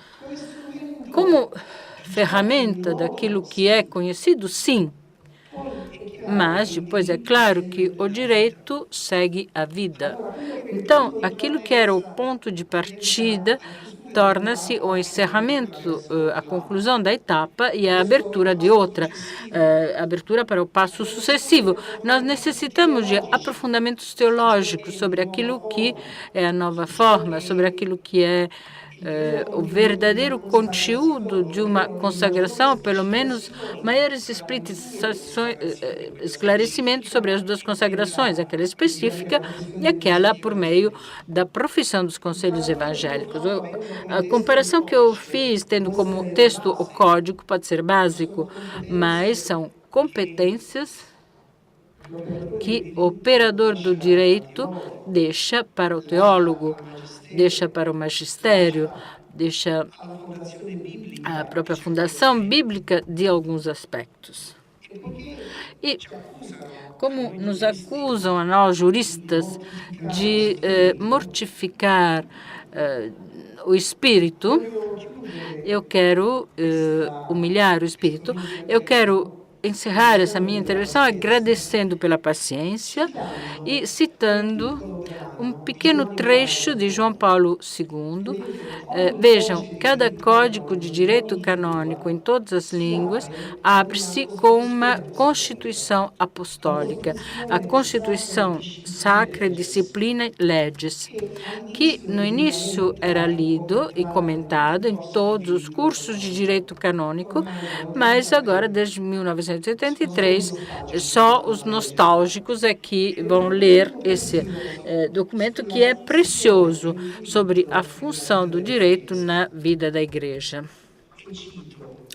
Como ferramenta daquilo que é conhecido? Sim. Mas depois é claro que o direito segue a vida. Então, aquilo que era o ponto de partida torna-se o encerramento, a conclusão da etapa e a abertura de outra, abertura para o passo sucessivo. Nós necessitamos de aprofundamentos teológicos sobre aquilo que é a nova forma, sobre aquilo que é o verdadeiro conteúdo de uma consagração, pelo menos maiores esclarecimentos sobre as duas consagrações, aquela específica e aquela por meio da profissão dos conselhos evangélicos. A comparação que eu fiz, tendo como texto o código, pode ser básico, mas são competências que o operador do direito deixa para o teólogo, deixa para o magistério, deixa a própria fundação bíblica de alguns aspectos. E como nos acusam a nós, juristas, de mortificar o espírito, eu quero humilhar o espírito, eu quero encerrar essa minha intervenção agradecendo pela paciência e citando um pequeno trecho de João Paulo II. Vejam, cada código de direito canônico em todas as línguas abre-se com uma constituição apostólica, a Constituição Sacra Disciplina Legis, que no início era lido e comentado em todos os cursos de direito canônico, mas agora, desde 1983, só os nostálgicos aqui vão ler esse documento que é precioso sobre a função do direito na vida da Igreja.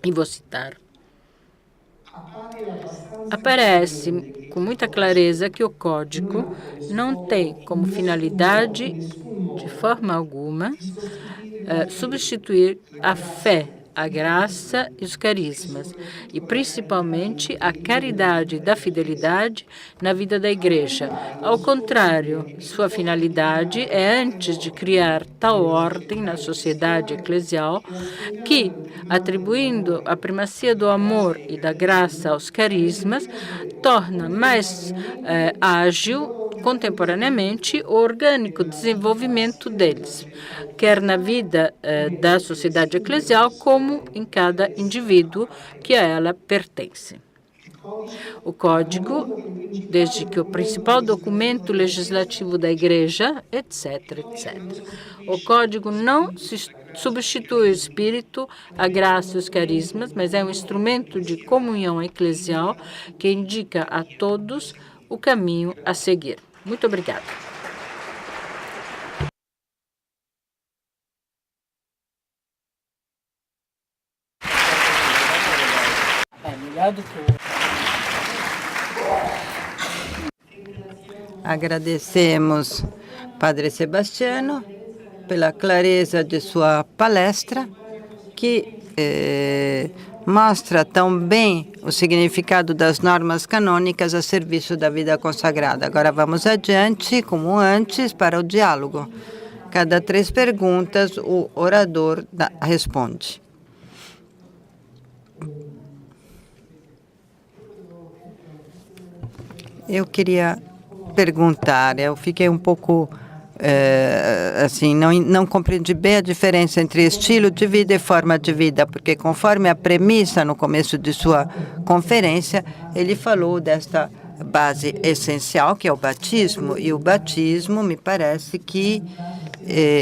E vou citar. Aparece com muita clareza que o Código não tem como finalidade, de forma alguma, substituir a fé, a graça e os carismas, e principalmente a caridade da fidelidade na vida da Igreja. Ao contrário, sua finalidade é, antes de criar tal ordem na sociedade eclesial, que, atribuindo a primacia do amor e da graça aos carismas, torna mais ágil contemporaneamente o orgânico desenvolvimento deles, quer na vida da sociedade eclesial, como em cada indivíduo que a ela pertence. O Código, desde que o principal documento legislativo da Igreja, etc., etc. O Código não substitui o Espírito, a graça e os carismas, mas é um instrumento de comunhão eclesial que indica a todos o caminho a seguir. Muito obrigada. Agradecemos, Padre Sebastiano, pela clareza de sua palestra, que mostra tão bem o significado das normas canônicas a serviço da vida consagrada. Agora vamos adiante, como antes, para o diálogo. Cada 3 perguntas, o orador responde. Eu queria perguntar, eu fiquei um pouco assim, não compreendi bem a diferença entre estilo de vida e forma de vida, porque conforme a premissa no começo de sua conferência, ele falou desta base essencial, que é o batismo, e o batismo me parece que,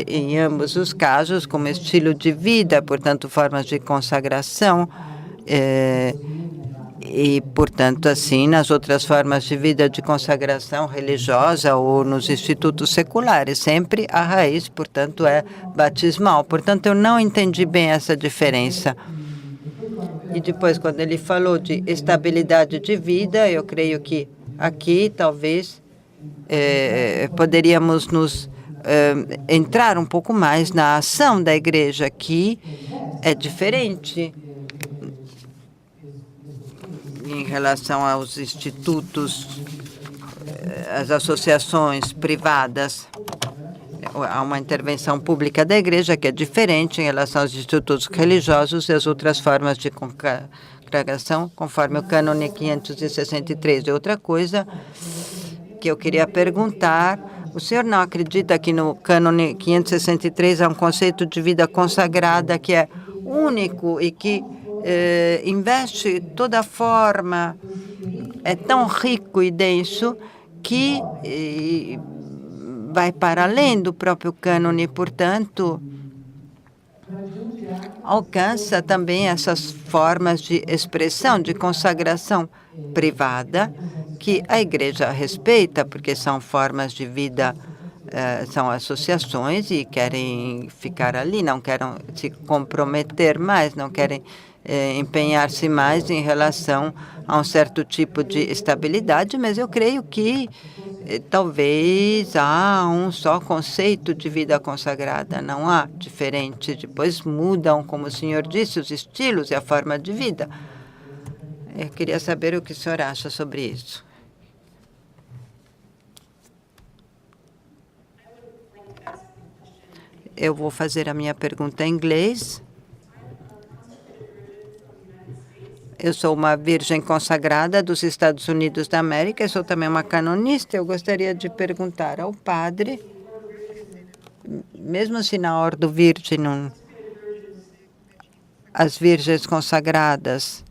em ambos os casos, como estilo de vida, portanto, formas de consagração, e, portanto, assim, nas outras formas de vida de consagração religiosa ou nos institutos seculares, sempre a raiz, portanto, é batismal. Portanto, eu não entendi bem essa diferença. E depois, quando ele falou de estabilidade de vida, eu creio que aqui, talvez, poderíamos nos entrar um pouco mais na ação da Igreja, que é diferente em relação aos institutos, às associações privadas. Há uma intervenção pública da Igreja que é diferente em relação aos institutos religiosos e às outras formas de congregação, conforme o cânone 563. E outra coisa que eu queria perguntar, o senhor não acredita que no cânone 563 há um conceito de vida consagrada que é único e que investe toda a forma, é tão rico e denso que vai para além do próprio cânone, portanto, alcança também essas formas de expressão, de consagração privada, que a Igreja respeita, porque são formas de vida, são associações e querem ficar ali, não querem se comprometer mais, não querem empenhar-se mais em relação a um certo tipo de estabilidade, mas eu creio que talvez há um só conceito de vida consagrada, não há diferente. Depois mudam, como o senhor disse, os estilos e a forma de vida. Eu queria saber o que o senhor acha sobre isso. Eu vou fazer a minha pergunta em inglês. Eu sou uma virgem consagrada dos Estados Unidos da América, eu sou também uma canonista. Eu gostaria de perguntar ao padre, mesmo se na Ordo Virginum, as virgens consagradas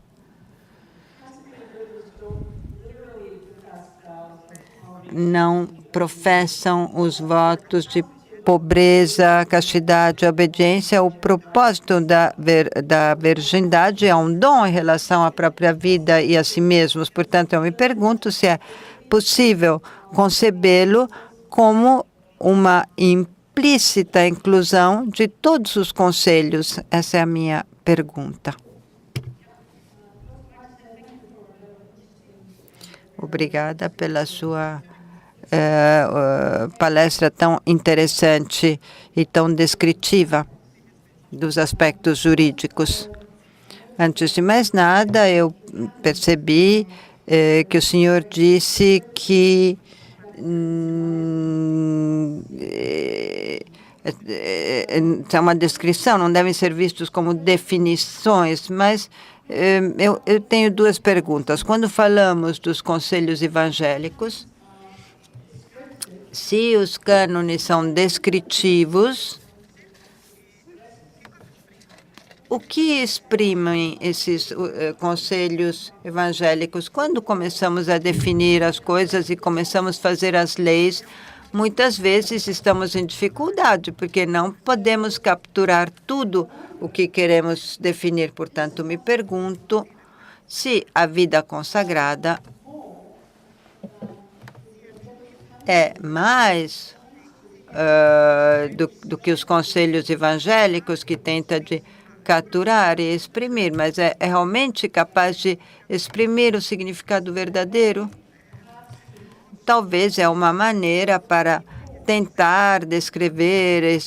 não professam os votos de pobreza, castidade, obediência, o propósito da virgindade é um dom em relação à própria vida e a si mesmos. Portanto, eu me pergunto se é possível concebê-lo como uma implícita inclusão de todos os conselhos. Essa é a minha pergunta. Obrigada pela sua palestra tão interessante e tão descritiva dos aspectos jurídicos. Antes de mais nada, eu percebi que o senhor disse que é uma descrição, não devem ser vistos como definições, mas eu tenho duas perguntas. Quando falamos dos conselhos evangélicos, se os cânones são descritivos, o que exprimem esses conselhos evangélicos? Quando começamos a definir as coisas e começamos a fazer as leis, muitas vezes estamos em dificuldade, porque não podemos capturar tudo o que queremos definir. Portanto, me pergunto se a vida consagrada é mais do que os conselhos evangélicos que tentam de capturar e exprimir, mas é realmente capaz de exprimir o significado verdadeiro? Talvez é uma maneira para tentar descrever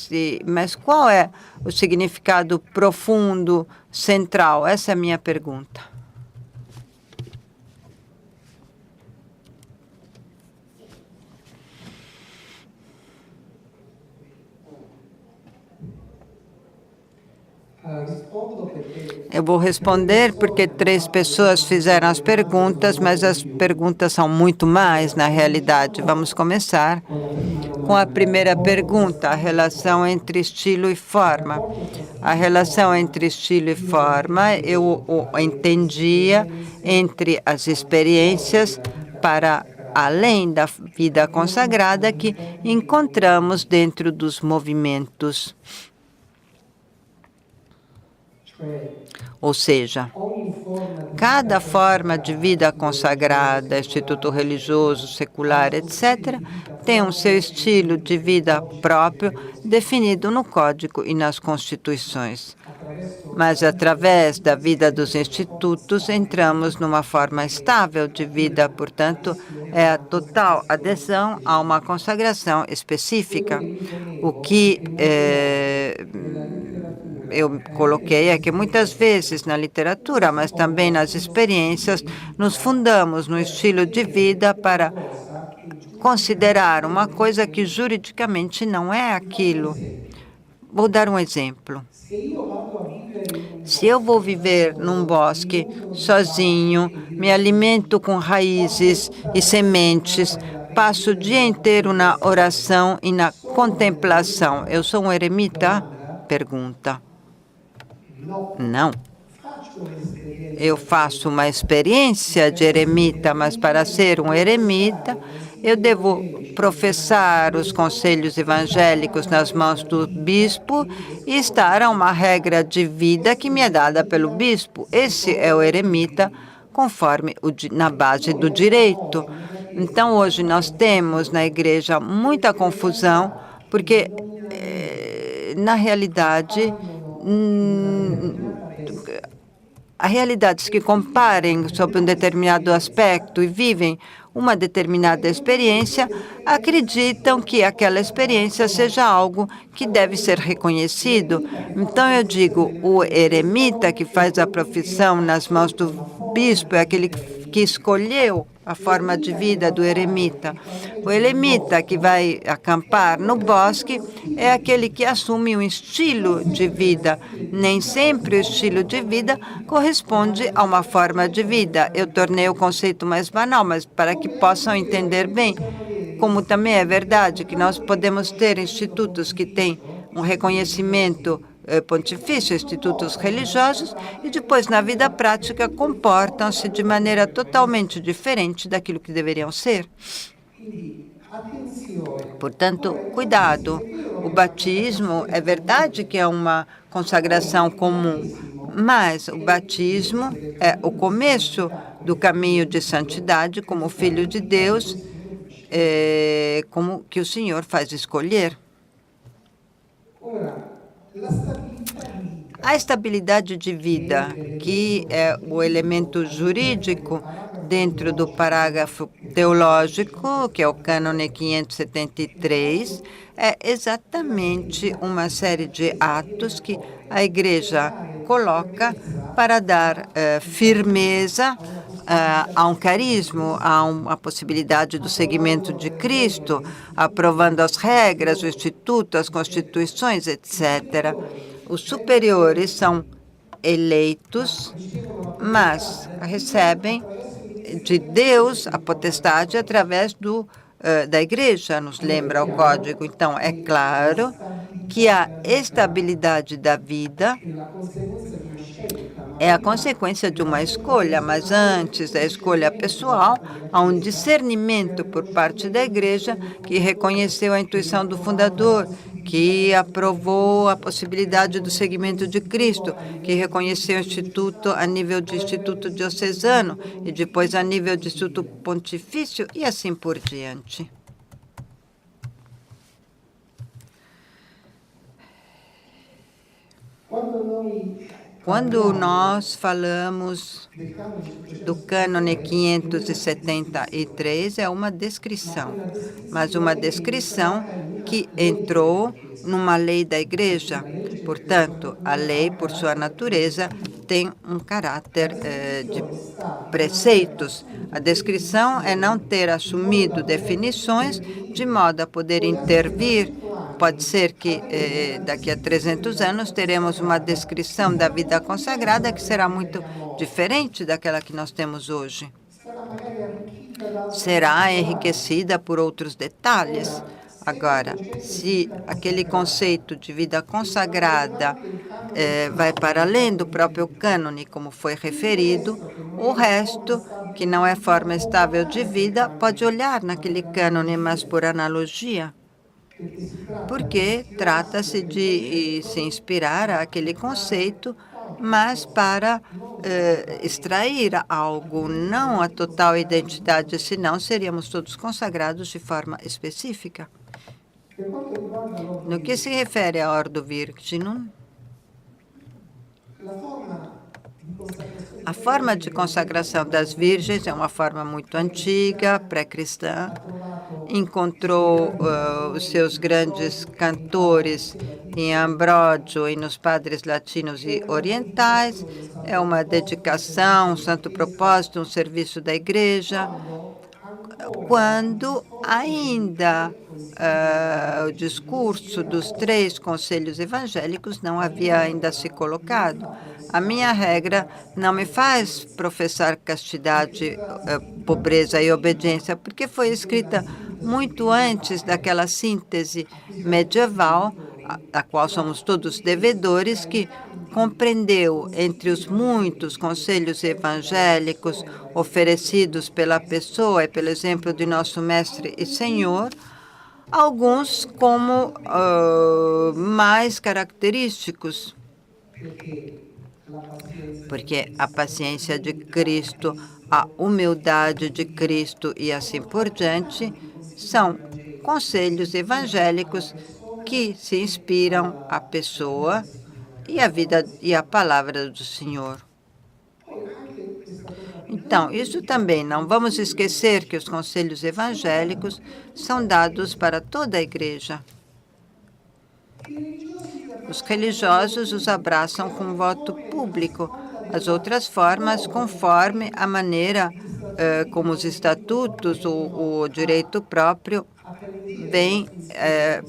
mas qual é o significado profundo, central? Essa é a minha pergunta. Eu vou responder porque 3 pessoas fizeram as perguntas, mas as perguntas são muito mais, na realidade. Vamos começar com a primeira pergunta, a relação entre estilo e forma. A relação entre estilo e forma, eu entendia entre as experiências para além da vida consagrada que encontramos dentro dos movimentos. Ou seja, cada forma de vida consagrada, instituto religioso, secular, etc., tem um seu estilo de vida próprio definido no Código e nas Constituições. Mas, através da vida dos institutos, entramos numa forma estável de vida, portanto, é a total adesão a uma consagração específica. O que eu coloquei é que muitas vezes na literatura, mas também nas experiências, nos fundamos no estilo de vida para considerar uma coisa que juridicamente não é aquilo. Vou dar um exemplo. Se eu vou viver num bosque sozinho, me alimento com raízes e sementes, passo o dia inteiro na oração e na contemplação, eu sou um eremita? Pergunta. Não. Eu faço uma experiência de eremita, mas para ser um eremita, eu devo professar os conselhos evangélicos nas mãos do bispo e estar a uma regra de vida que me é dada pelo bispo. Esse é o eremita conforme na base do direito. Então, hoje nós temos na igreja muita confusão, porque, na realidade, há realidades que comparem sobre um determinado aspecto e vivem uma determinada experiência, acreditam que aquela experiência seja algo que deve ser reconhecido. Então, eu digo, o eremita que faz a profissão nas mãos do bispo é aquele que escolheu a forma de vida do eremita. O eremita que vai acampar no bosque é aquele que assume um estilo de vida. Nem sempre o estilo de vida corresponde a uma forma de vida. Eu tornei o conceito mais banal, mas para que possam entender bem, como também é verdade que nós podemos ter institutos que têm um reconhecimento pontifício, institutos religiosos, e depois, na vida prática, comportam-se de maneira totalmente diferente daquilo que deveriam ser. Portanto, cuidado. O batismo, é verdade que é uma consagração comum, mas o batismo é o começo do caminho de santidade como filho de Deus, como que o Senhor faz escolher. A estabilidade de vida, que é o elemento jurídico dentro do parágrafo teológico, que é o cânone 573, é exatamente uma série de atos que a Igreja coloca para dar firmeza a um carisma, a possibilidade do seguimento de Cristo, aprovando as regras, o Estatuto, as Constituições, etc. Os superiores são eleitos, mas recebem de Deus a potestade através da Igreja, nos lembra o Código. Então, é claro que a estabilidade da vida é a consequência de uma escolha, mas antes da escolha pessoal, há um discernimento por parte da Igreja que reconheceu a intuição do fundador, que aprovou a possibilidade do seguimento de Cristo, que reconheceu o Instituto a nível de Instituto Diocesano e depois a nível de Instituto Pontifício e assim por diante. Quando nós falamos do cânone 573, é uma descrição, mas uma descrição que entrou numa lei da Igreja. Portanto, a lei, por sua natureza, tem um caráter de preceitos. A descrição é não ter assumido definições de modo a poder intervir. Pode ser que daqui a 300 anos teremos uma descrição da vida consagrada que será muito diferente daquela que nós temos hoje. Será enriquecida por outros detalhes. Agora, se aquele conceito de vida consagrada vai para além do próprio cânone, como foi referido, o resto, que não é forma estável de vida, pode olhar naquele cânone, mas por analogia, porque trata-se de se inspirar àquele conceito, mas para extrair algo, não a total identidade, senão seríamos todos consagrados de forma específica. No que se refere à Ordo Virginum, a forma de consagração das virgens é uma forma muito antiga, pré-cristã. Encontrou os seus grandes cantores em Ambrógio e nos padres latinos e orientais. É uma dedicação, um santo propósito, um serviço da Igreja. Quando ainda o discurso dos 3 conselhos evangélicos não havia ainda se colocado. A minha regra não me faz professar castidade, pobreza e obediência, porque foi escrita muito antes daquela síntese medieval, a qual somos todos devedores, que compreendeu entre os muitos conselhos evangélicos oferecidos pela pessoa e pelo exemplo de nosso Mestre e Senhor, alguns como mais característicos, porque a paciência de Cristo, a humildade de Cristo e assim por diante são conselhos evangélicos que se inspiram a pessoa e a vida e a palavra do Senhor. Então, isso também não vamos esquecer que os conselhos evangélicos são dados para toda a igreja. Os religiosos os abraçam com voto público. As outras formas, conforme a maneira como os estatutos, o direito próprio, vem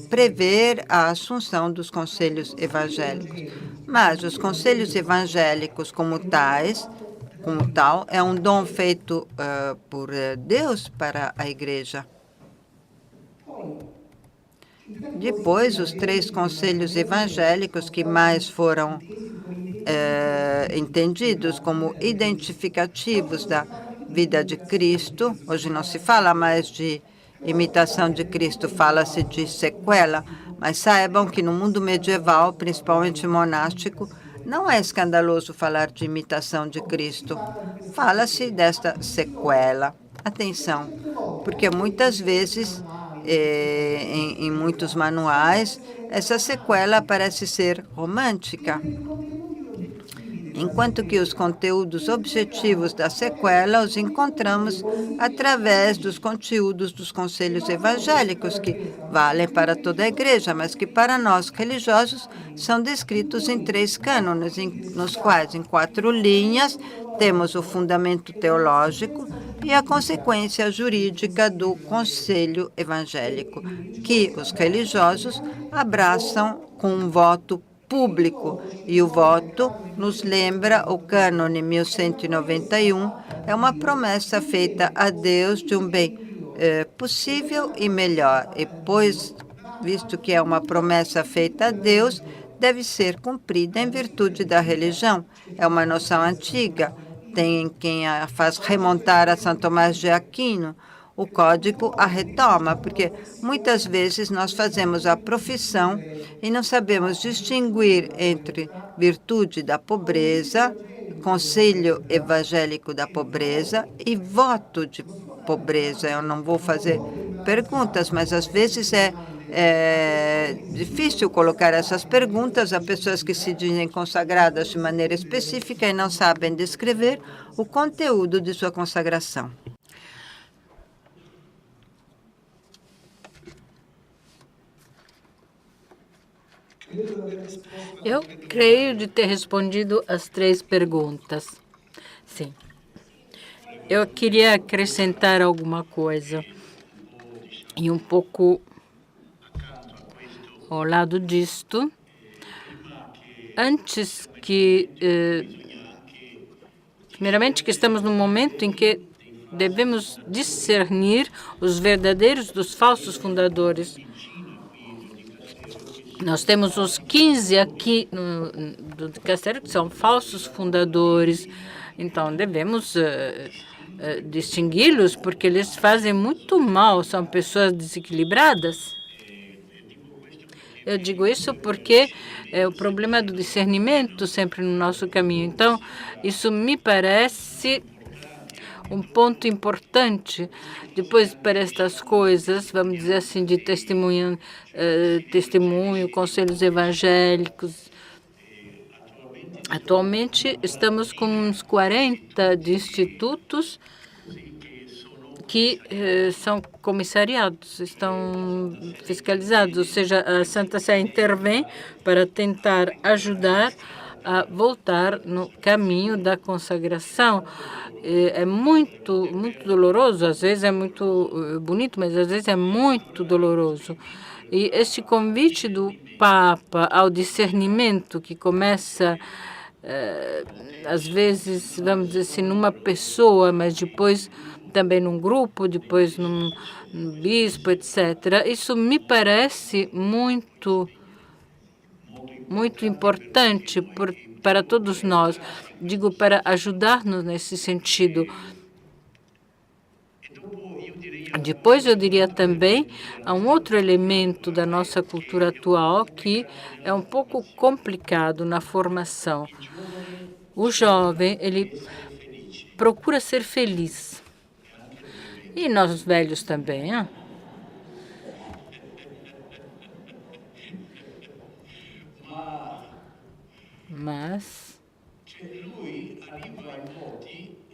prever a assunção dos conselhos evangélicos. Mas os conselhos evangélicos como tal, é um dom feito por Deus para a igreja. Depois, os 3 conselhos evangélicos que mais foram entendidos como identificativos da vida de Cristo. Hoje não se fala mais de imitação de Cristo, fala-se de sequela, mas saibam que no mundo medieval, principalmente monástico, não é escandaloso falar de imitação de Cristo. Fala-se desta sequela. Atenção, porque muitas vezes, em muitos manuais, essa sequela parece ser romântica, enquanto que os conteúdos objetivos da sequela os encontramos através dos conteúdos dos conselhos evangélicos, que valem para toda a igreja, mas que para nós religiosos são descritos em 3 cânones, nos quais, em 4 linhas, temos o fundamento teológico e a consequência jurídica do conselho evangélico, que os religiosos abraçam com um voto público. E o voto nos lembra o cânone 1191, é uma promessa feita a Deus de um bem possível e melhor. E pois, visto que é uma promessa feita a Deus, deve ser cumprida em virtude da religião. É uma noção antiga, tem quem a faz remontar a São Tomás de Aquino. O código a retoma, porque muitas vezes nós fazemos a profissão e não sabemos distinguir entre virtude da pobreza, conselho evangélico da pobreza e voto de pobreza. Eu não vou fazer perguntas, mas às vezes é difícil colocar essas perguntas a pessoas que se dizem consagradas de maneira específica e não sabem descrever o conteúdo de sua consagração. Eu creio de ter respondido as 3 perguntas. Sim. Eu queria acrescentar alguma coisa. E um pouco ao lado disto, antes que... primeiramente, que estamos num momento em que devemos discernir os verdadeiros dos falsos fundadores. Nós temos os 15 aqui do Castelo, que são falsos fundadores. Então, devemos distingui-los, porque eles fazem muito mal, são pessoas desequilibradas. Eu digo isso porque é o problema do discernimento sempre no nosso caminho. Então, isso me parece um ponto importante. Depois, para estas coisas, vamos dizer assim, de testemunho, conselhos evangélicos. Atualmente, estamos com uns 40 de institutos que são comissariados, estão fiscalizados, ou seja, a Santa Sé intervém para tentar ajudar a voltar no caminho da consagração. É muito doloroso, às vezes é muito bonito, mas às vezes é muito doloroso. E este convite do Papa ao discernimento, que começa, às vezes, vamos dizer assim, numa pessoa, mas depois também num grupo, depois num bispo, etc. Isso me parece muito muito importante para todos nós, digo, para ajudar-nos nesse sentido. Depois, eu diria também, há um outro elemento da nossa cultura atual que é um pouco complicado na formação. O jovem, ele procura ser feliz. E nós, os velhos, também, hein? Mas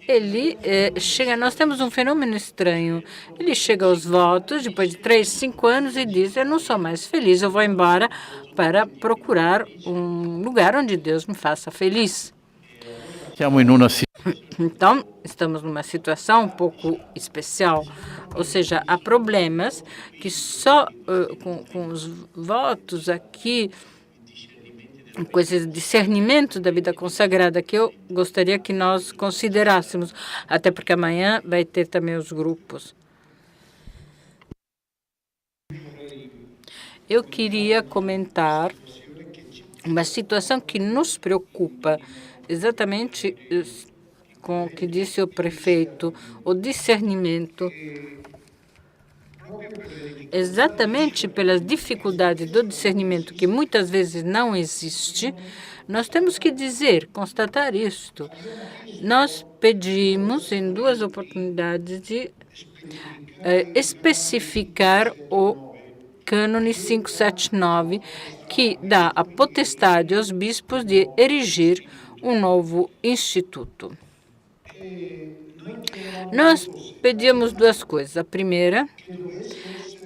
ele chega, nós temos um fenômeno estranho. Ele chega aos votos depois de 3, 5 anos e diz: eu não sou mais feliz, eu vou embora para procurar um lugar onde Deus me faça feliz. Então, estamos numa situação um pouco especial, ou seja, há problemas que só com os votos aqui, com esse discernimento da vida consagrada que eu gostaria que nós considerássemos, até porque amanhã vai ter também os grupos. Eu queria comentar uma situação que nos preocupa, exatamente com o que disse o prefeito, o discernimento. Exatamente pelas dificuldades do discernimento, que muitas vezes não existe, nós temos que dizer, constatar isto. Nós pedimos em 2 oportunidades de especificar o cânone 579, que dá a potestade aos bispos de erigir um novo instituto. Nós pedíamos 2 coisas. A primeira,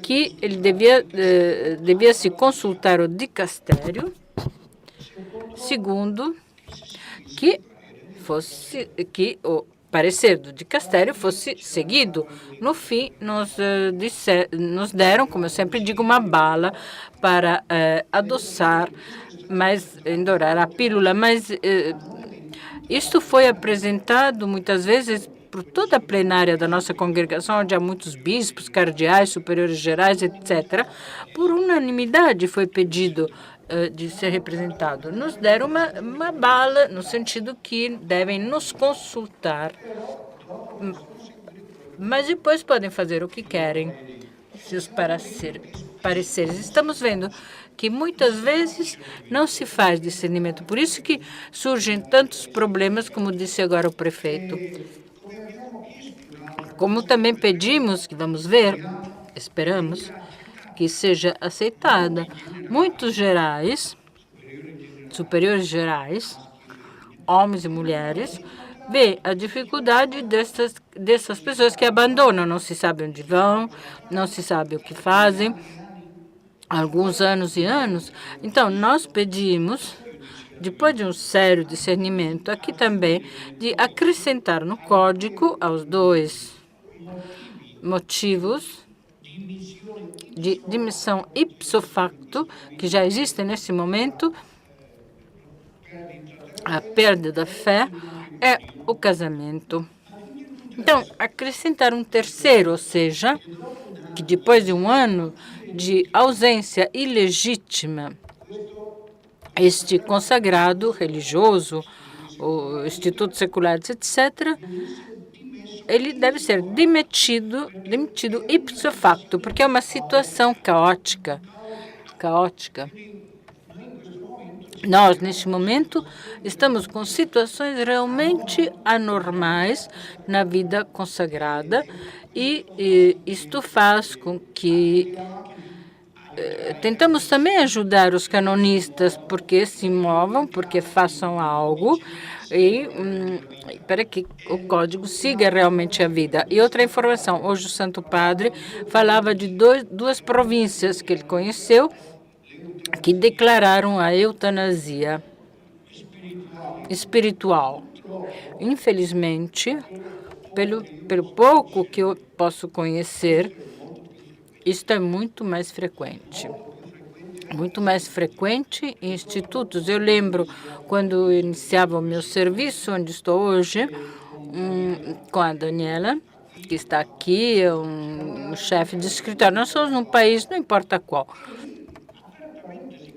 que ele devia se consultar o dicastério. Segundo, que o parecer do dicastério fosse seguido. No fim, nos deram, como eu sempre digo, uma bala para adoçar, endorar a pílula, mas isto foi apresentado muitas vezes por toda a plenária da nossa congregação, onde há muitos bispos, cardeais, superiores gerais, etc. Por unanimidade foi pedido de ser representado. Nos deram uma bala, no sentido que devem nos consultar, mas depois podem fazer o que querem, seus pareceres. Estamos vendo que muitas vezes não se faz discernimento. Por isso que surgem tantos problemas, como disse agora o prefeito. Como também pedimos, que vamos ver, esperamos, que seja aceitada. Muitos gerais, superiores gerais, homens e mulheres, vê a dificuldade dessas pessoas que abandonam, não se sabe onde vão, não se sabe o que fazem, alguns anos e anos. Então, nós pedimos, depois de um sério discernimento, aqui também, de acrescentar no código aos 2 motivos de dimissão ipso facto, que já existem nesse momento, a perda da fé é o casamento. Então, acrescentar um terceiro, ou seja, que depois de um ano de ausência ilegítima, este consagrado religioso, o Instituto Secular, etc., ele deve ser demitido ipso facto, porque é uma situação caótica. Nós, neste momento, estamos com situações realmente anormais na vida consagrada e isto faz com que tentamos também ajudar os canonistas porque se movam, porque façam algo e para que o código siga realmente a vida. E outra informação, hoje o Santo Padre falava de 2 províncias que ele conheceu que declararam a eutanasia espiritual. Infelizmente, pelo pouco que eu posso conhecer, isto é muito mais frequente. Muito mais frequente em institutos. Eu lembro quando eu iniciava o meu serviço, onde estou hoje, com a Daniela, que está aqui, um chefe de escritório. Nós somos num país, não importa qual.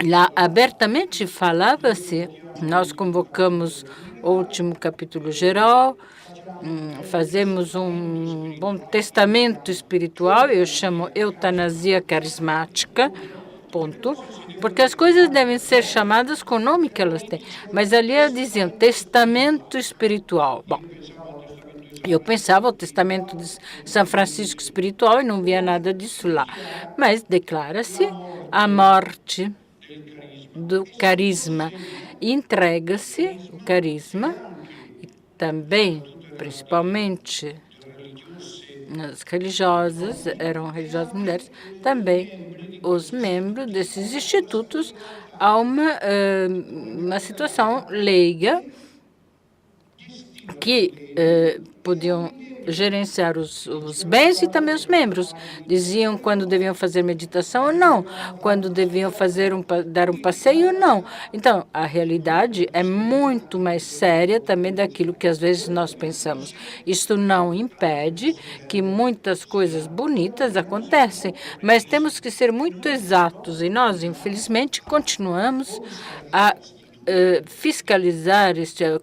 Lá abertamente falava-se, nós convocamos o último capítulo geral, fazemos um bom testamento espiritual, eu chamo eutanasia carismática, ponto, porque as coisas devem ser chamadas com o nome que elas têm. Mas ali eles diziam testamento espiritual. Bom, eu pensava o testamento de São Francisco espiritual e não via nada disso lá. Mas declara-se a morte do carisma. Entrega-se o carisma e também, principalmente nas religiosas, eram religiosas mulheres, também os membros desses institutos a uma situação leiga que podiam gerenciar os bens e também os membros. Diziam quando deviam fazer meditação ou não, quando deviam dar um passeio ou não. Então, a realidade é muito mais séria também daquilo que às vezes nós pensamos. Isto não impede que muitas coisas bonitas acontecem, mas temos que ser muito exatos e nós, infelizmente, continuamos a fiscalizar,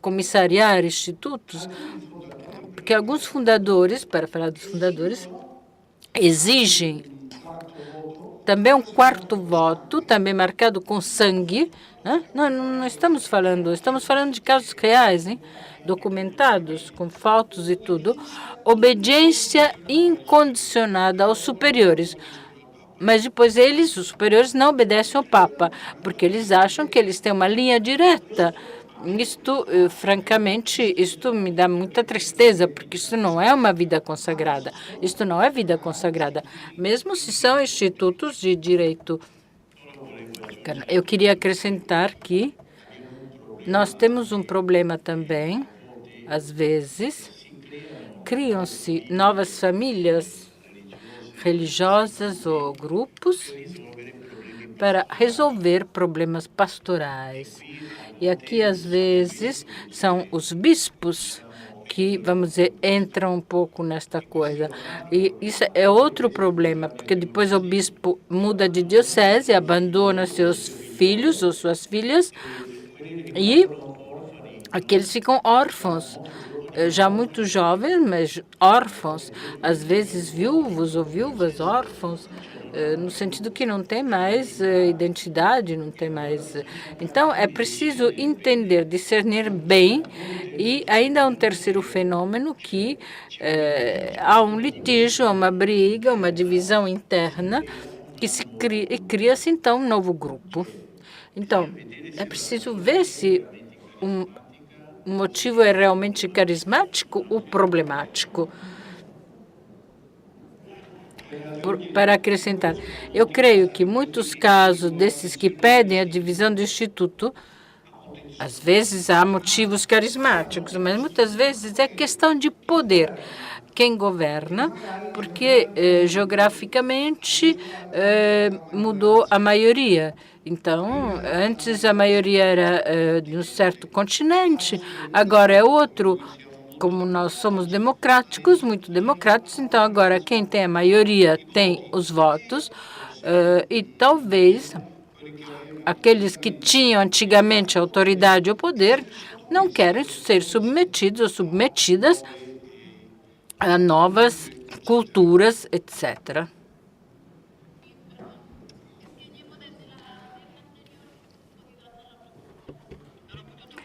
comissariar institutos, porque alguns fundadores, para falar dos fundadores, exigem também um quarto voto, também marcado com sangue. Né? Não estamos falando de casos reais, hein? Documentados, com fotos e tudo. Obediência incondicionada aos superiores. Mas depois os superiores, não obedecem ao Papa, porque eles acham que eles têm uma linha direta. Isto, francamente, isto me dá muita tristeza, porque isso não é uma vida consagrada. Isto não é vida consagrada, mesmo se são institutos de direito. Eu queria acrescentar que nós temos um problema também, às vezes, criam-se novas famílias religiosas ou grupos para resolver problemas pastorais. E aqui, às vezes, são os bispos que, vamos dizer, entram um pouco nesta coisa. E isso é outro problema, porque depois o bispo muda de diocese, abandona seus filhos ou suas filhas, e aqueles ficam órfãos. Já muito jovens, mas órfãos, às vezes viúvos ou viúvas órfãos, no sentido que não tem mais identidade, não tem mais. Então, é preciso entender, discernir bem, e ainda há um terceiro fenômeno que há um litígio, uma briga, uma divisão interna, que se cria-se, então, um novo grupo. Então, é preciso ver se o motivo é realmente carismático ou problemático. Para acrescentar, eu creio que muitos casos desses que pedem a divisão do instituto, às vezes há motivos carismáticos, mas muitas vezes é questão de poder. Quem governa, porque geograficamente mudou a maioria. Então, antes a maioria era de um certo continente, agora é outro. Como nós somos democráticos, muito democráticos, então agora quem tem a maioria tem os votos, e talvez aqueles que tinham antigamente autoridade ou poder não querem ser submetidos ou submetidas a novas culturas, etc.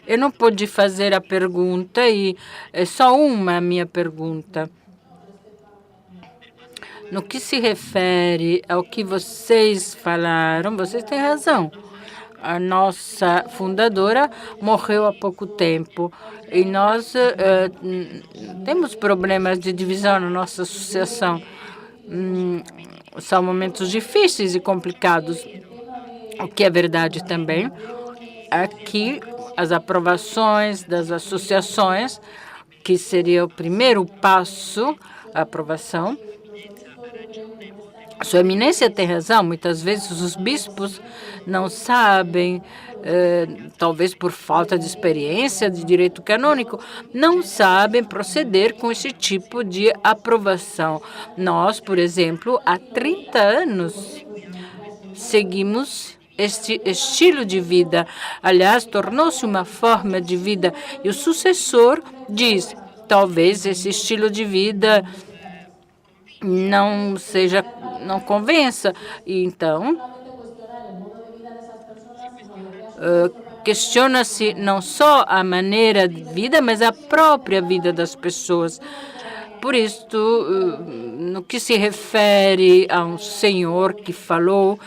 Eu não pude fazer a pergunta e é só uma a minha pergunta. No que se refere ao que vocês falaram, vocês têm razão. A nossa fundadora morreu há pouco tempo e nós temos problemas de divisão na nossa associação. São momentos difíceis e complicados. O que é verdade também é que as aprovações das associações, que seria o primeiro passo, a aprovação. Sua Eminência tem razão, muitas vezes os bispos não sabem, talvez por falta de experiência de direito canônico, não sabem proceder com esse tipo de aprovação. Nós, por exemplo, há 30 anos seguimos este estilo de vida. Aliás, tornou-se uma forma de vida. E o sucessor diz, talvez esse estilo de vida não convença. E então, questiona-se não só a maneira de vida, mas a própria vida das pessoas. Por isso, no que se refere a um senhor que falou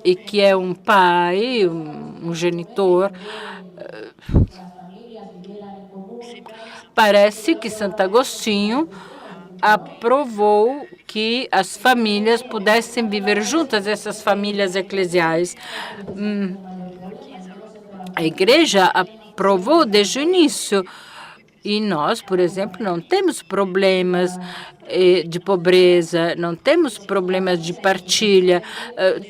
e que é um pai, um genitor, parece que Santo Agostinho aprovou que as famílias pudessem viver juntas, essas famílias eclesiais. A Igreja aprovou desde o início. E nós, por exemplo, não temos problemas de pobreza, não temos problemas de partilha.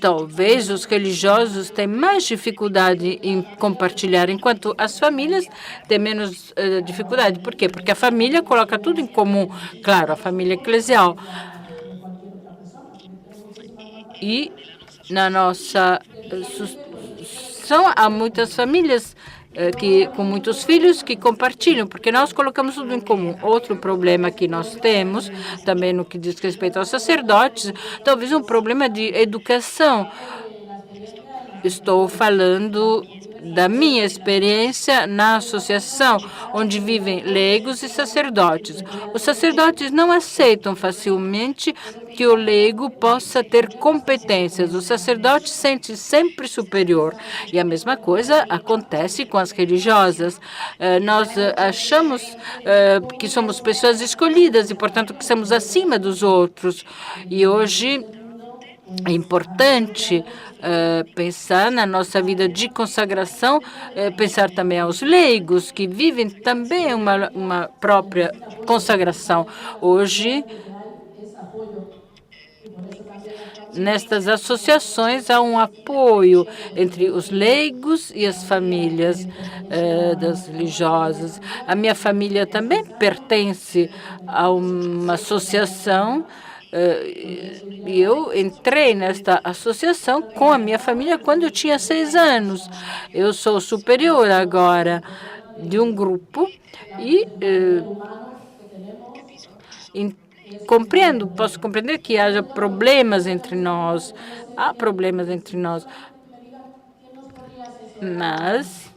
Talvez os religiosos tenham mais dificuldade em compartilhar, enquanto as famílias têm menos dificuldade. Por quê? Porque a família coloca tudo em comum. Claro, a família eclesial. E na nossa sucessão há muitas famílias com muitos filhos que compartilham, porque nós colocamos tudo em comum. Outro problema que nós temos, também no que diz respeito aos sacerdotes, talvez um problema de educação. Estou falando da minha experiência na associação, onde vivem leigos e sacerdotes. Os sacerdotes não aceitam facilmente que o leigo possa ter competências. O sacerdote sente sempre superior. E a mesma coisa acontece com as religiosas. Nós achamos que somos pessoas escolhidas e, portanto, que somos acima dos outros. E hoje é importante pensar na nossa vida de consagração, pensar também aos leigos, que vivem também uma própria consagração. Hoje, nestas associações, há um apoio entre os leigos e as famílias das religiosas. A minha família também pertence a uma associação. Eu entrei nesta associação com a minha família quando eu tinha 6 anos. Eu sou superior agora de um grupo e posso compreender que haja problemas entre nós. Há problemas entre nós. Mas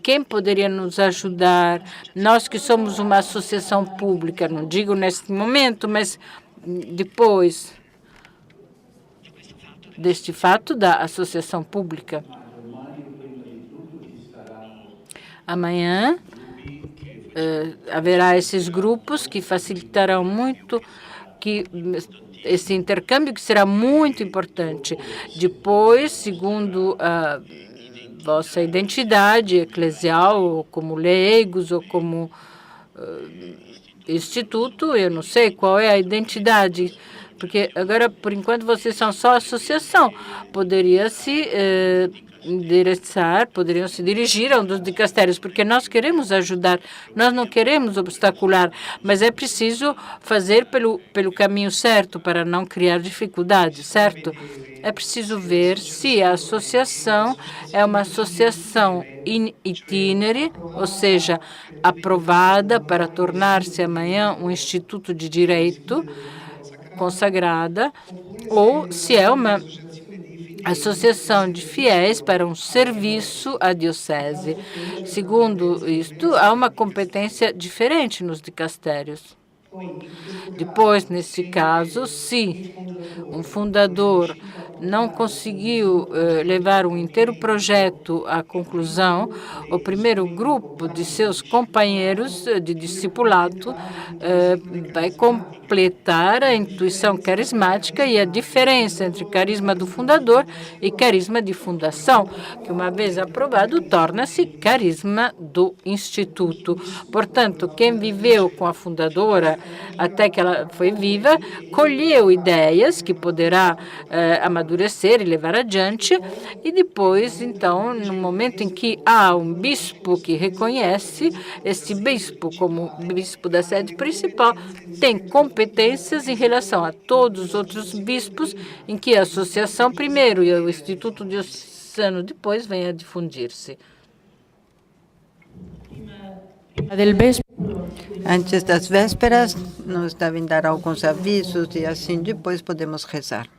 quem poderia nos ajudar? Nós que somos uma associação pública, não digo neste momento, mas depois deste fato da associação pública. Amanhã haverá esses grupos que facilitarão muito esse intercâmbio, que será muito importante. Depois, segundo a vossa identidade eclesial, ou como leigos, ou como instituto, eu não sei qual é a identidade, porque agora, por enquanto, vocês são só associação. Poderiam se dirigir a um dos dicastérios, porque nós queremos ajudar, nós não queremos obstacular, mas é preciso fazer pelo caminho certo para não criar dificuldades, certo? É preciso ver se a associação é uma associação in itinere, ou seja, aprovada para tornar-se amanhã um instituto de direito consagrada, ou se é uma associação de fiéis para um serviço à diocese. Segundo isto, há uma competência diferente nos dicastérios. Depois, nesse caso, se um fundador não conseguiu levar um inteiro projeto à conclusão, o primeiro grupo de seus companheiros de discipulado vai completar a intuição carismática e a diferença entre carisma do fundador e carisma de fundação, que uma vez aprovado torna-se carisma do instituto. Portanto, quem viveu com a fundadora até que ela foi viva, colheu ideias que poderá amadurecer amadurecer e levar adiante, e depois, então, no momento em que há um bispo que reconhece, esse bispo, como bispo da sede principal, tem competências em relação a todos os outros bispos, em que a associação primeiro e o Instituto Diocesano depois venha a difundir-se. Antes das vésperas, nos devem dar alguns avisos e assim depois podemos rezar.